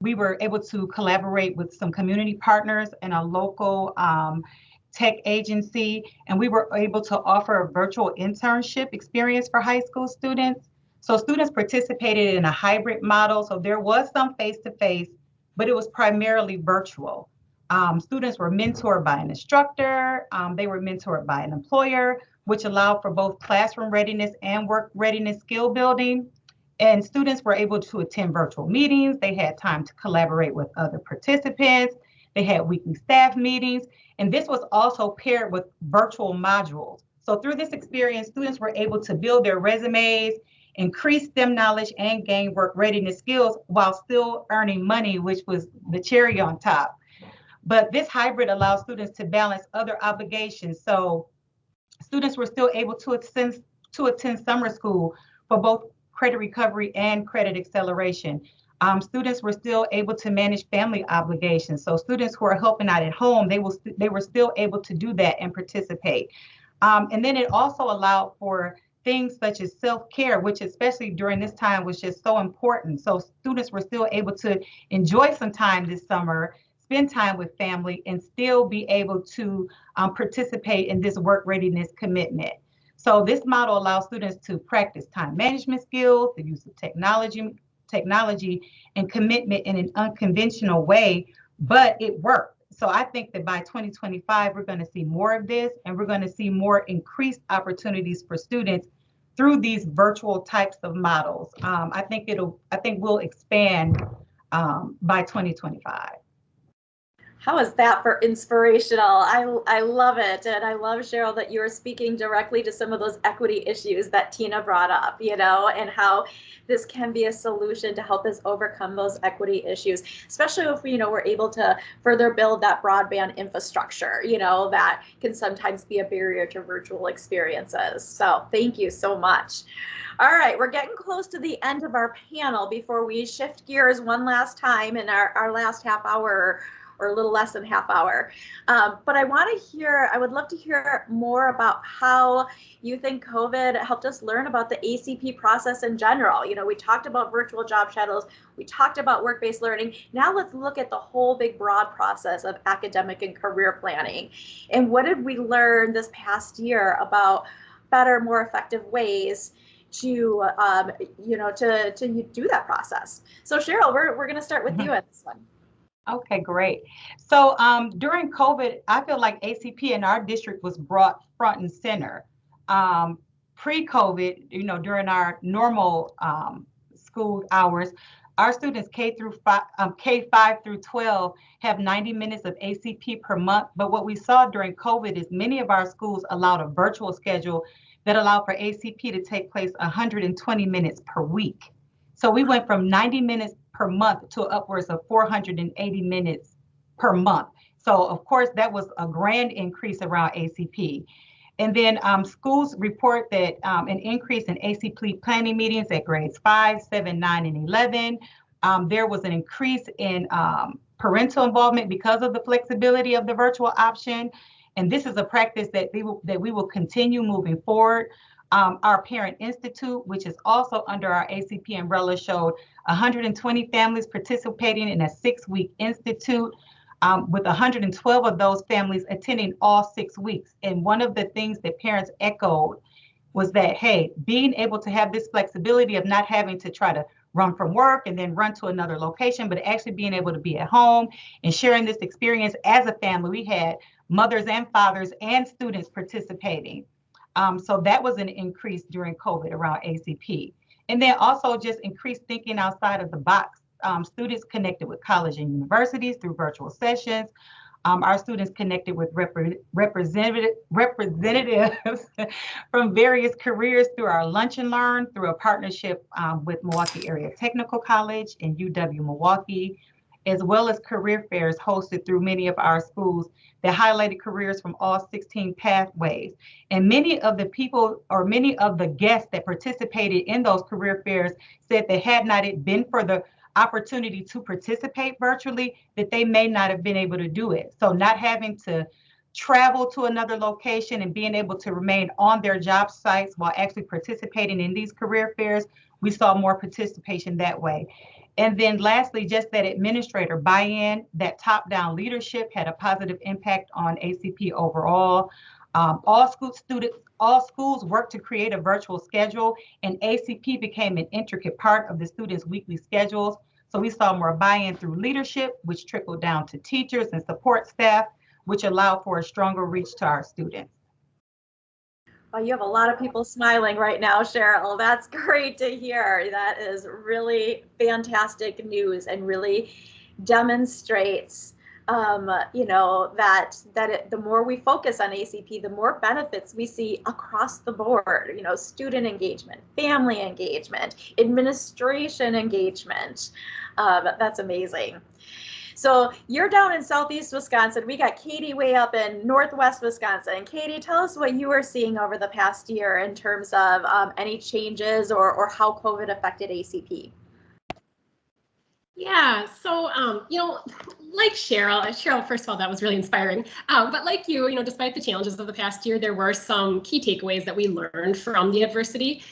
we were able to collaborate with some community partners and a local tech agency, and we were able to offer a virtual internship experience for high school students. So students participated in a hybrid model. So there was some face-to-face, but it was primarily virtual. Students were mentored by an instructor. They were mentored by an employer, which allowed for both classroom readiness and work readiness skill building. And students were able to attend virtual meetings. They had time to collaborate with other participants. They had weekly staff meetings. And this was also paired with virtual modules. So through this experience, students were able to build their resumes, increase STEM knowledge, and gain work readiness skills while still earning money, which was the cherry on top. But this hybrid allows students to balance other obligations. So students were still able to attend summer school for both credit recovery and credit acceleration. Students were still able to manage family obligations. So students who are helping out at home, they were still able to do that and participate. And then it also allowed for things such as self-care, which especially during this time was just so important. So students were still able to enjoy some time this summer, spend time with family, and still be able to participate in this work readiness commitment. So this model allows students to practice time management skills, the use of technology and commitment in an unconventional way, but it worked. So I think that by 2025, we're going to see more of this, and we're going to see more increased opportunities for students through these virtual types of models. I think we'll expand by 2025. How is that for inspirational? I love it. And I love, Cheryl, that you're speaking directly to some of those equity issues that Tina brought up, and how this can be a solution to help us overcome those equity issues, especially if, we're able to further build that broadband infrastructure, that can sometimes be a barrier to virtual experiences. So thank you so much. All right, we're getting close to the end of our panel before we shift gears one last time in our last half hour or a little less than half hour. But I would love to hear more about how you think COVID helped us learn about the ACP process in general. We talked about virtual job shadows, we talked about work-based learning. Now let's look at the whole big broad process of academic and career planning. And what did we learn this past year about better, more effective ways to, to do that process? So Cheryl, we're gonna start with you on this one. Okay, great. So during COVID, I feel like ACP in our district was brought front and center. Pre-COVID, during our normal school hours, our students K5 through 12 have 90 minutes of ACP per month. But what we saw during COVID is many of our schools allowed a virtual schedule that allowed for ACP to take place 120 minutes per week. So we went from 90 minutes per month to upwards of 480 minutes per month. So of course, that was a grand increase around ACP. And then schools report that an increase in ACP planning meetings at grades 5, 7, 9, and 11. There was an increase in parental involvement because of the flexibility of the virtual option. And this is a practice that we will continue moving forward. Our Parent Institute, which is also under our ACP umbrella, showed 120 families participating in a 6-week institute, with 112 of those families attending all 6 weeks. And one of the things that parents echoed was that, hey, being able to have this flexibility of not having to try to run from work and then run to another location, but actually being able to be at home and sharing this experience as a family. We had mothers and fathers and students participating. So that was an increase during COVID around ACP. And then also just increased thinking outside of the box. Students connected with college and universities through virtual sessions. Our students connected with representatives from various careers through our Lunch and Learn, through a partnership with Milwaukee Area Technical College and UW-Milwaukee, as well as career fairs hosted through many of our schools that highlighted careers from all 16 pathways. And many of the people, or many of the guests that participated in those career fairs, said that had not it been for the opportunity to participate virtually, that they may not have been able to do it. So not having to travel to another location and being able to remain on their job sites while actually participating in these career fairs, we saw more participation that way. And then lastly, just that administrator buy-in, that top-down leadership had a positive impact on ACP overall. All schools worked to create a virtual schedule, and ACP became an intricate part of the students' weekly schedules. So we saw more buy-in through leadership, which trickled down to teachers and support staff, which allowed for a stronger reach to our students. Oh, you have a lot of people smiling right now, Cheryl. That's great to hear. That is really fantastic news and really demonstrates, the more we focus on ACP, the more benefits we see across the board. Student engagement, family engagement, administration engagement. That's amazing. So you're down in Southeast Wisconsin. We got Katie way up in Northwest Wisconsin. Katie, tell us what you were seeing over the past year in terms of any changes or how COVID affected ACP. Yeah, so, like Cheryl, first of all, that was really inspiring. But like you, despite the challenges of the past year, there were some key takeaways that we learned from the adversity.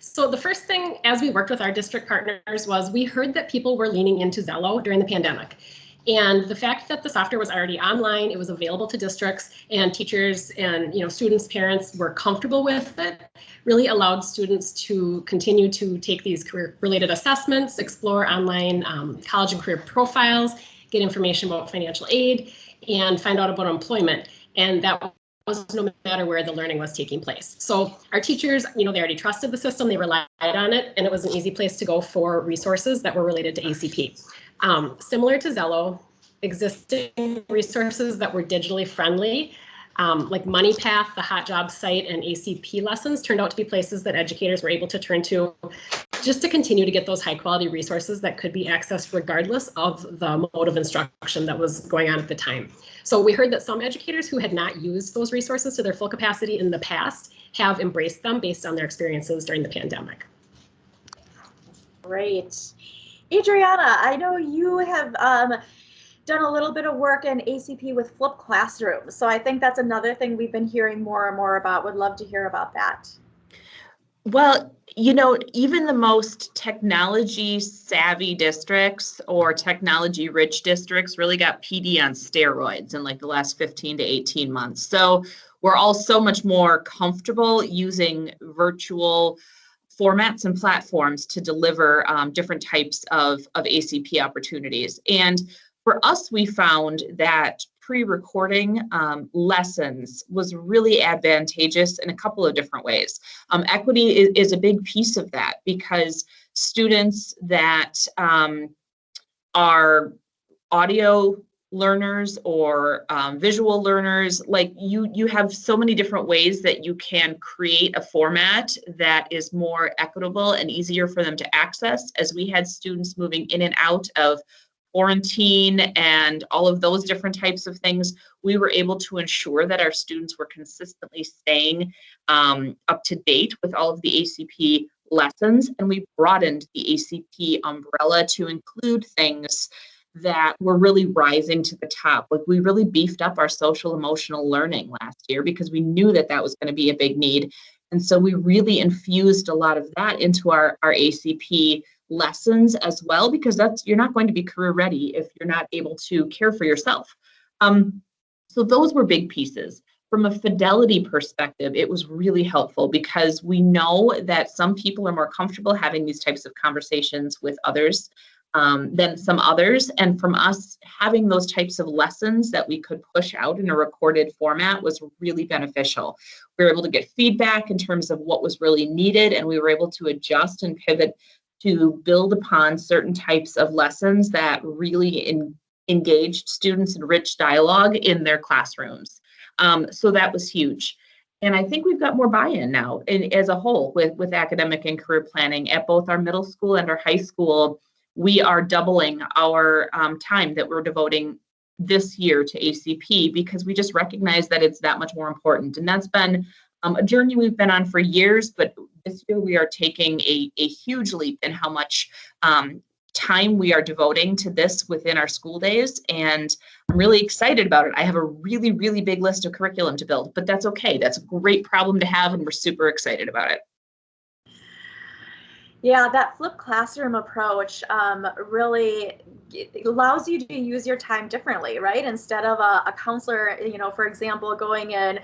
So the first thing, as we worked with our district partners, was we heard that people were leaning into Zello during the pandemic. And the fact that the software was already online, it was available to districts, and teachers and students, parents were comfortable with it, really allowed students to continue to take these career-related assessments, explore online college and career profiles, get information about financial aid, and find out about employment. And that was no matter where the learning was taking place. So our teachers, they already trusted the system, they relied on it, and it was an easy place to go for resources that were related to ACP. Similar to Zello, existing resources that were digitally friendly, like MoneyPath, the Hot Job site, and ACP lessons turned out to be places that educators were able to turn to just to continue to get those high quality resources that could be accessed regardless of the mode of instruction that was going on at the time. So we heard that some educators who had not used those resources to their full capacity in the past have embraced them based on their experiences during the pandemic. Great. Adriana, I know you have done a little bit of work in ACP with flipped classrooms. So I think that's another thing we've been hearing more and more about. Would love to hear about that. Well, even the most technology savvy districts or technology rich districts really got PD on steroids in like the last 15 to 18 months. So we're all so much more comfortable using virtual formats and platforms to deliver different types of ACP opportunities. And for us, we found that pre-recording lessons was really advantageous in a couple of different ways. Equity is a big piece of that because students that are audio learners or visual learners, like you have so many different ways that you can create a format that is more equitable and easier for them to access. As we had students moving in and out of quarantine and all of those different types of things, we were able to ensure that our students were consistently staying up to date with all of the ACP lessons. And we broadened the ACP umbrella to include things that were really rising to the top. Like we really beefed up our social emotional learning last year because we knew that that was going to be a big need. And so we really infused a lot of that into our ACP lessons as well, because you're not going to be career ready if you're not able to care for yourself. So those were big pieces. From a fidelity perspective, it was really helpful because we know that some people are more comfortable having these types of conversations with others than some others. And from us, having those types of lessons that we could push out in a recorded format was really beneficial. We were able to get feedback in terms of what was really needed, and we were able to adjust and pivot to build upon certain types of lessons that really engaged students in rich dialogue in their classrooms. So that was huge. And I think we've got more buy-in now as a whole with academic and career planning at both our middle school and our high school. We are doubling our time that we're devoting this year to ACP because we just recognize that it's that much more important. And that's been a journey we've been on for years, but this year we are taking a huge leap in how much time we are devoting to this within our school days. And I'm really excited about it. I have a really, really big list of curriculum to build, but that's okay. That's a great problem to have, and we're super excited about it. Yeah, that flipped classroom approach really allows you to use your time differently, right? Instead of a counselor, for example, going in,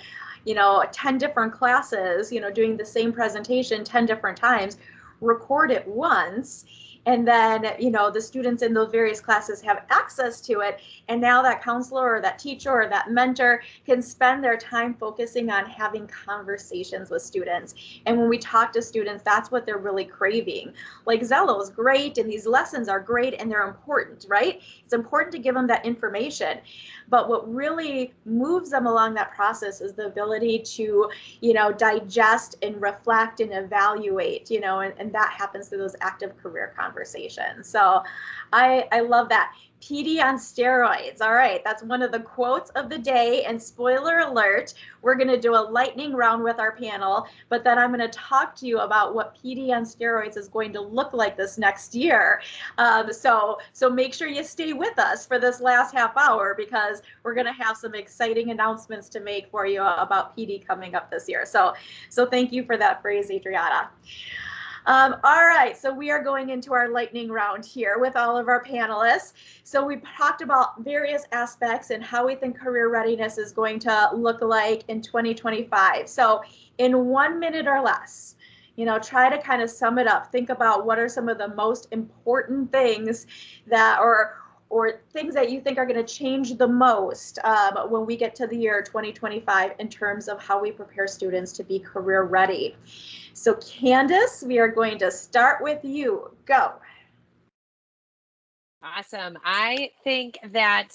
10 different classes, doing the same presentation 10 different times, record it once, and then, you know, the students in those various classes have access to it. And now that counselor or that teacher or that mentor can spend their time focusing on having conversations with students. And when we talk to students, that's what they're really craving. Like, Zello is great and these lessons are great and they're important, right? It's important to give them that information. But what really moves them along that process is the ability to, you know, digest and reflect and evaluate, you know, and that happens through those active career conversations. So I love that. PD on steroids. All right, that's one of the quotes of the day. And spoiler alert, we're going to do a lightning round with our panel, but then I'm going to talk to you about what PD on steroids is going to look like this next year. So make sure you stay with us for this last half hour, because we're going to have some exciting announcements to make for you about PD coming up this year. So thank you for that phrase, Adriana. All right, so we are going into our lightning round here with all of our panelists. So we talked about various aspects and how we think career readiness is going to look like in 2025. So in 1 minute or less, you know, try to kind of sum it up. Think about what are some of the most important things that, or things that you think are going to change the most when we get to the year 2025 in terms of how we prepare students to be career ready. So Candace, we are going to start with you. Go. Awesome. I think that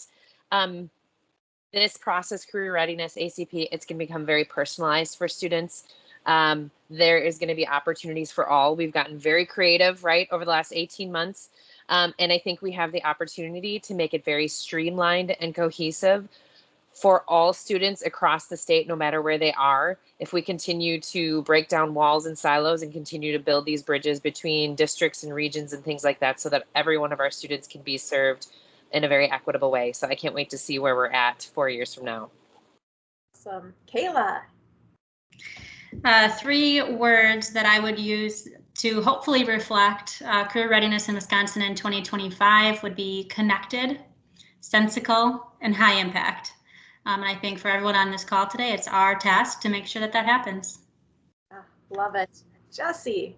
this process, career readiness, ACP, it's going to become very personalized for students. There is going to be opportunities for all. We've gotten very creative, right, over the last 18 months. And I think we have the opportunity to make it very streamlined and cohesive for all students across the state, no matter where they are. If we continue to break down walls and silos and continue to build these bridges between districts and regions and things like that, so that every one of our students can be served in a very equitable way. So I can't wait to see where we're at 4 years from now. Awesome. Kayla. 3 words that I would use to hopefully reflect career readiness in Wisconsin in 2025 would be connected, sensical, and high impact. And I think for everyone on this call today, it's our task to make sure that that happens. Love it. Jessie.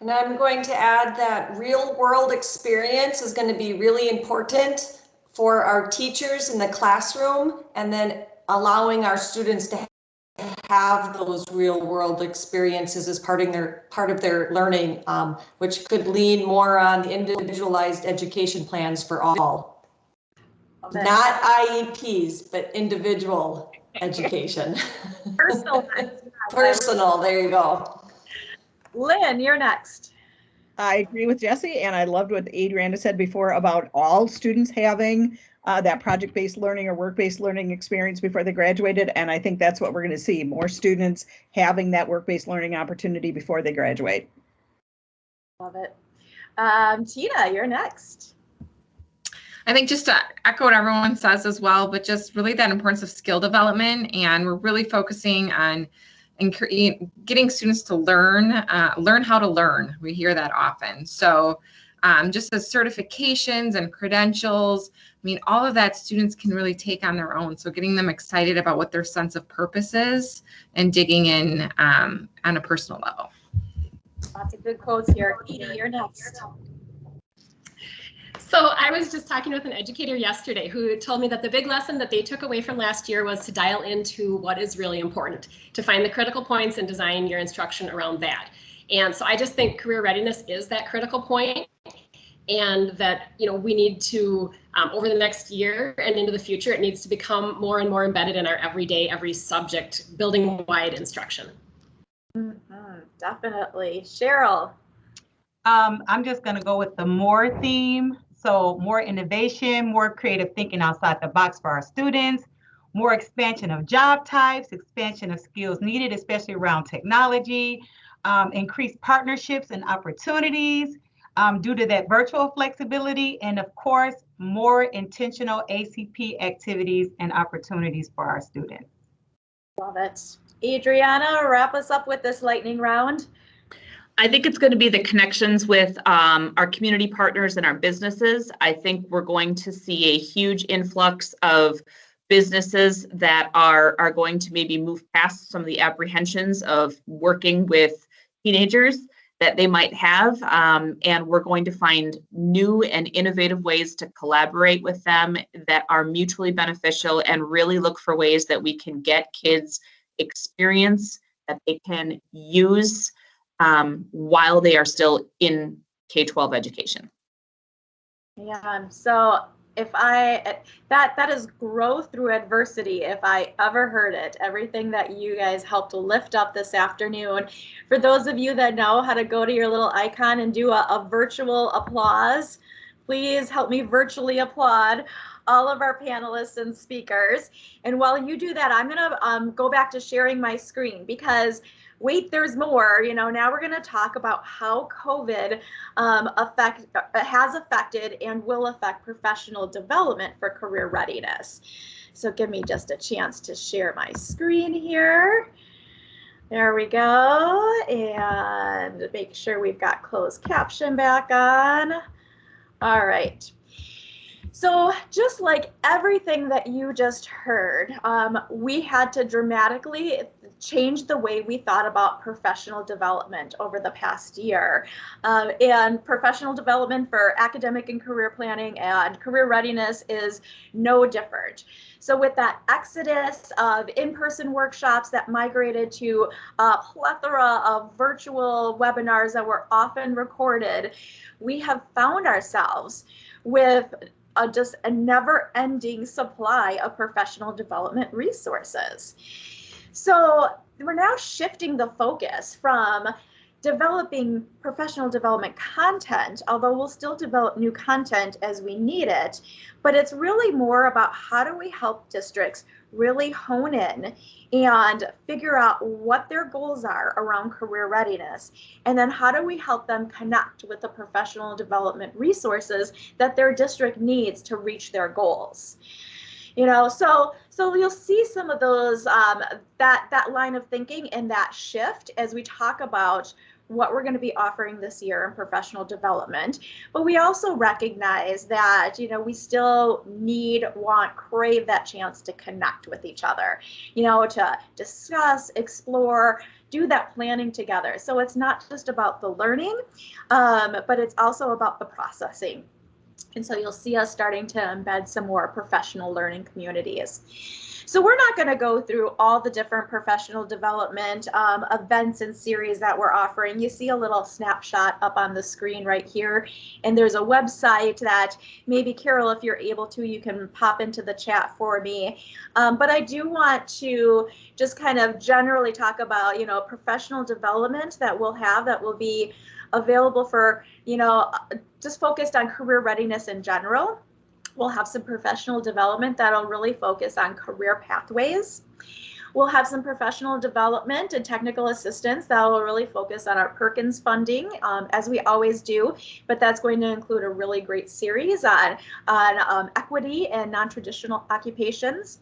And I'm going to add that real world experience is going to be really important for our teachers in the classroom, and then allowing our students to have those real world experiences as part of their learning, which could lean more on individualized education plans for all. Not IEPs, but individual education. Personal, there you go. Lynn, you're next. I agree with Jessie, and I loved what Adriana said before about all students having that project-based learning or work-based learning experience before they graduated. And I think that's what we're going to see, more students having that work-based learning opportunity before they graduate. Love it. Tina, you're next. I think just to echo what everyone says as well, but just really that importance of skill development. And we're really focusing on getting students to learn how to learn. We hear that often. So just as certifications and credentials, I mean, all of that students can really take on their own. So getting them excited about what their sense of purpose is and digging in on a personal level. Lots of good quotes here. Edie, you're next. So I was just talking with an educator yesterday who told me that the big lesson that they took away from last year was to dial into what is really important, to find the critical points and design your instruction around that. And so I just think career readiness is that critical point, and that, you know, we need to, over the next year and into the future, it needs to become more and more embedded in our everyday, every subject, building wide instruction. Definitely. Cheryl. I'm just going to go with the more theme. So more innovation, more creative thinking outside the box for our students, more expansion of job types, expansion of skills needed, especially around technology, increased partnerships and opportunities due to that virtual flexibility, and of course, more intentional ACP activities and opportunities for our students. Love it. Adriana, wrap us up with this lightning round. I think it's going to be the connections with our community partners and our businesses. I think we're going to see a huge influx of businesses that are going to maybe move past some of the apprehensions of working with teenagers that they might have, and we're going to find new and innovative ways to collaborate with them that are mutually beneficial, and really look for ways that we can get kids experience that they can use while they are still in K-12 education. Yeah, so if that is growth through adversity, if I ever heard it. Everything that you guys helped lift up this afternoon. For those of you that know how to go to your little icon and do a virtual applause, please help me virtually applaud all of our panelists and speakers. And while you do that, I'm gonna go back to sharing my screen, because wait, there's more. Now we're going to talk about how COVID has affected and will affect professional development for career readiness. So give me just a chance to share my screen here. There we go. And make sure we've got closed caption back on. All right. So just like everything that you just heard, we had to dramatically change the way we thought about professional development over the past year. And professional development for academic and career planning and career readiness is no different. So with that exodus of in-person workshops that migrated to a plethora of virtual webinars that were often recorded, we have found ourselves with just a never-ending supply of professional development resources. So we're now shifting the focus from developing professional development content, although we'll still develop new content as we need it, but it's really more about how do we help districts really hone in and figure out what their goals are around career readiness, and then how do we help them connect with the professional development resources that their district needs to reach their goals. So you'll see some of those, that line of thinking and that shift as we talk about what we're going to be offering this year in professional development. But we also recognize that, we still need, want, crave that chance to connect with each other, to discuss, explore, do that planning together. So it's not just about the learning, but it's also about the processing. And so you'll see us starting to embed some more professional learning communities. So we're not going to go through all the different professional development events and series that we're offering. You see a little snapshot up on the screen right here. And there's a website that maybe, Carol, if you're able to, you can pop into the chat for me. But I do want to just kind of generally talk about, professional development that we'll have that will be available for, just focused on career readiness in general. We'll have some professional development that'll really focus on career pathways. We'll have some professional development and technical assistance that will really focus on our Perkins funding, as we always do, but that's going to include a really great series on equity and non-traditional occupations.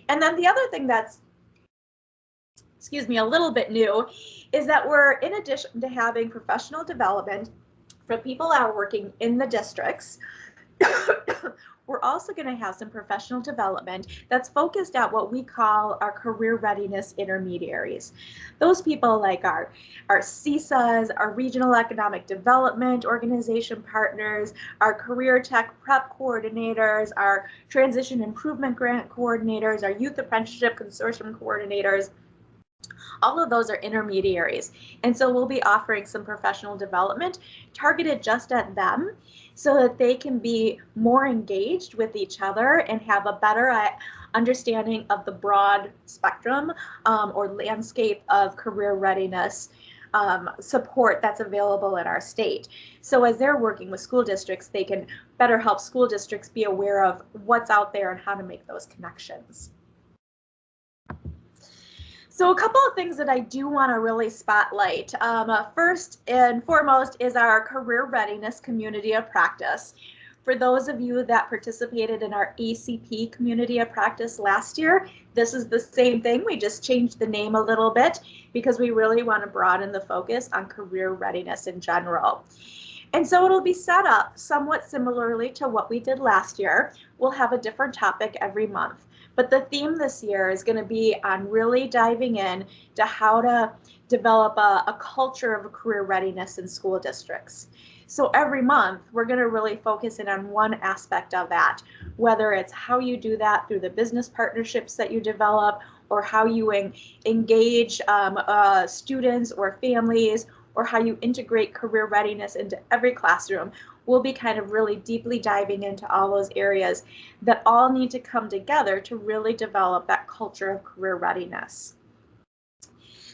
And then the other thing that's, a little bit new is that we're, in addition to having professional development for people that are working in the districts, we're also going to have some professional development that's focused at what we call our career readiness intermediaries. Those people like our CESAs, our regional economic development organization partners, our career tech prep coordinators, our transition improvement grant coordinators, our youth apprenticeship consortium coordinators. All of those are intermediaries. And so we'll be offering some professional development targeted just at them so that they can be more engaged with each other and have a better understanding of the broad spectrum or landscape of career readiness support that's available in our state. So as they're working with school districts, they can better help school districts be aware of what's out there and how to make those connections. So a couple of things that I do want to really spotlight. First and foremost is our career readiness community of practice. For those of you that participated in our ACP community of practice last year, this is the same thing. We just changed the name a little bit because we really want to broaden the focus on career readiness in general. And so it'll be set up somewhat similarly to what we did last year. We'll have a different topic every month. But the theme this year is going to be on really diving in to how to develop a culture of career readiness in school districts. So every month, we're going to really focus in on one aspect of that, whether it's how you do that through the business partnerships that you develop, or how you engage students or families, or how you integrate career readiness into every classroom. We'll be kind of really deeply diving into all those areas that all need to come together to really develop that culture of career readiness.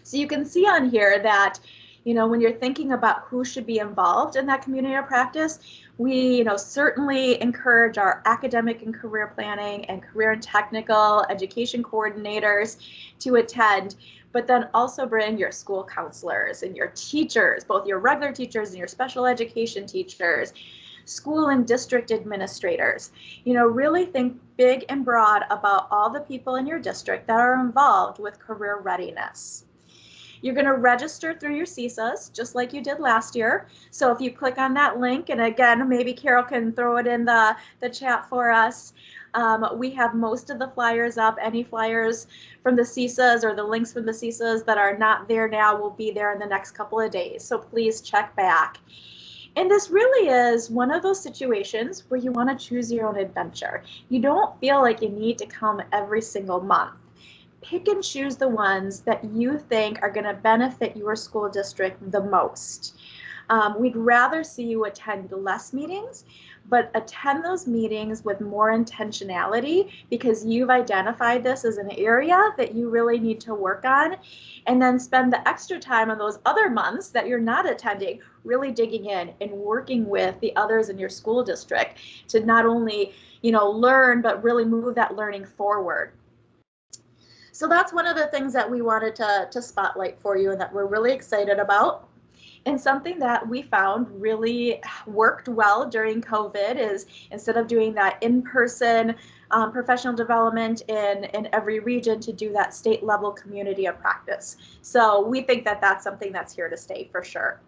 So you can see on here that, you know, when you're thinking about who should be involved in that community of practice, we, certainly encourage our academic and career planning and career and technical education coordinators to attend, but then also bring your school counselors and your teachers, both your regular teachers and your special education teachers, school and district administrators. Really think big and broad about all the people in your district that are involved with career readiness. You're going to register through your CISAs, just like you did last year. So if you click on that link, and again, maybe Carol can throw it in the chat for us. We have most of the flyers up. Any flyers from the CISAs or the links from the CISAs that are not there now will be there in the next couple of days. So please check back. And this really is one of those situations where you want to choose your own adventure. You don't feel like you need to come every single month. Pick and choose the ones that you think are going to benefit your school district the most. We'd rather see you attend less meetings, but attend those meetings with more intentionality because you've identified this as an area that you really need to work on, and then spend the extra time on those other months that you're not attending, really digging in and working with the others in your school district to not only, learn, but really move that learning forward. So that's one of the things that we wanted to spotlight for you and that we're really excited about. And something that we found really worked well during COVID is instead of doing that in-person professional development in every region, to do that state level community of practice. So we think that that's something that's here to stay for sure.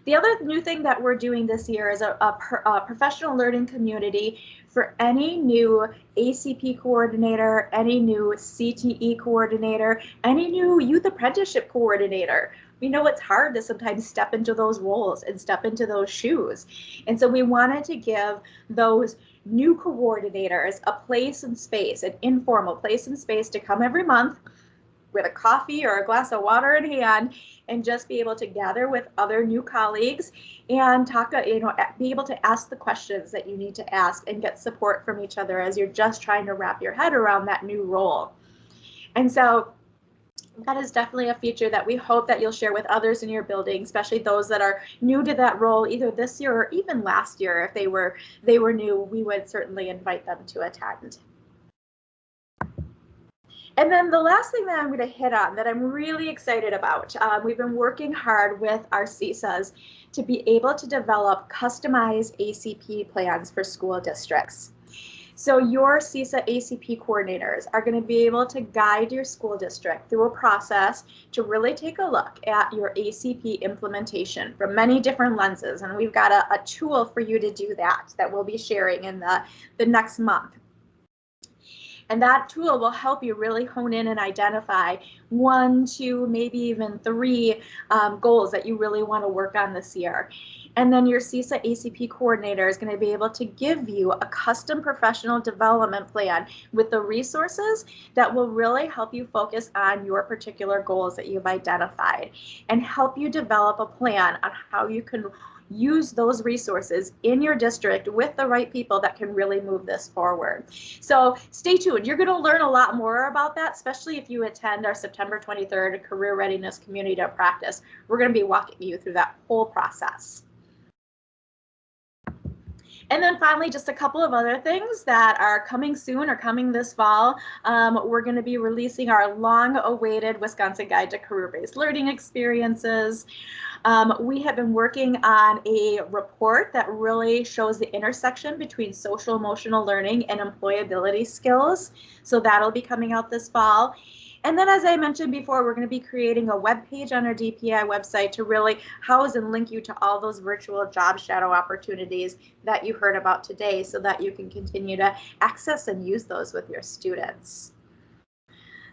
The other new thing that we're doing this year is a professional learning community for any new ACP coordinator, any new CTE coordinator, any new youth apprenticeship coordinator. We know it's hard to sometimes step into those roles and step into those shoes. And so we wanted to give those new coordinators a place and space, an informal place and space to come every month with a coffee or a glass of water in hand and just be able to gather with other new colleagues and talk, be able to ask the questions that you need to ask and get support from each other as you're just trying to wrap your head around that new role. And so that is definitely a feature that we hope that you'll share with others in your building, especially those that are new to that role either this year or even last year. If they were new, we would certainly invite them to attend. And then the last thing that I'm going to hit on that I'm really excited about, we've been working hard with our CISAs to be able to develop customized ACP plans for school districts. So your CISA ACP coordinators are going to be able to guide your school district through a process to really take a look at your ACP implementation from many different lenses. And we've got a tool for you to do that we'll be sharing in the next month. And that tool will help you really hone in and identify 1, 2, maybe even 3 goals that you really want to work on this year. And then your CISA ACP coordinator is going to be able to give you a custom professional development plan with the resources that will really help you focus on your particular goals that you've identified and help you develop a plan on how you can use those resources in your district with the right people that can really move this forward. So stay tuned. You're going to learn a lot more about that, especially if you attend our September 23rd Career Readiness Community of Practice. We're going to be walking you through that whole process. And then finally, just a couple of other things that are coming soon or coming this fall. We're going to be releasing our long-awaited Wisconsin Guide to Career-Based Learning Experiences. We have been working on a report that really shows the intersection between social emotional learning and employability skills. So that'll be coming out this fall. And then, as I mentioned before, we're going to be creating a web page on our DPI website to really house and link you to all those virtual job shadow opportunities that you heard about today, so that you can continue to access and use those with your students.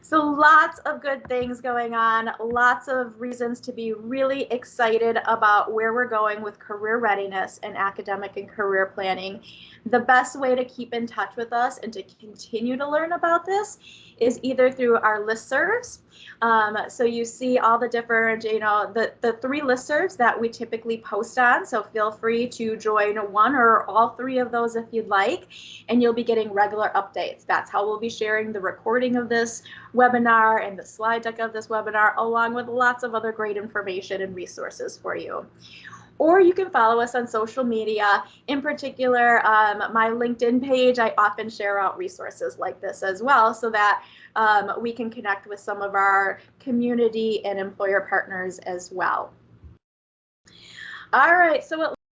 So lots of good things going on, lots of reasons to be really excited about where we're going with career readiness and academic and career planning. The best way to keep in touch with us and to continue to learn about this is either through our listservs. So you see all the different, the 3 listservs that we typically post on. So feel free to join one or all 3 of those if you'd like, and you'll be getting regular updates. That's how we'll be sharing the recording of this webinar and the slide deck of this webinar, along with lots of other great information and resources for you. Or you can follow us on social media. In particular, my LinkedIn page, I often share out resources like this as well, so that we can connect with some of our community and employer partners as well. All right, so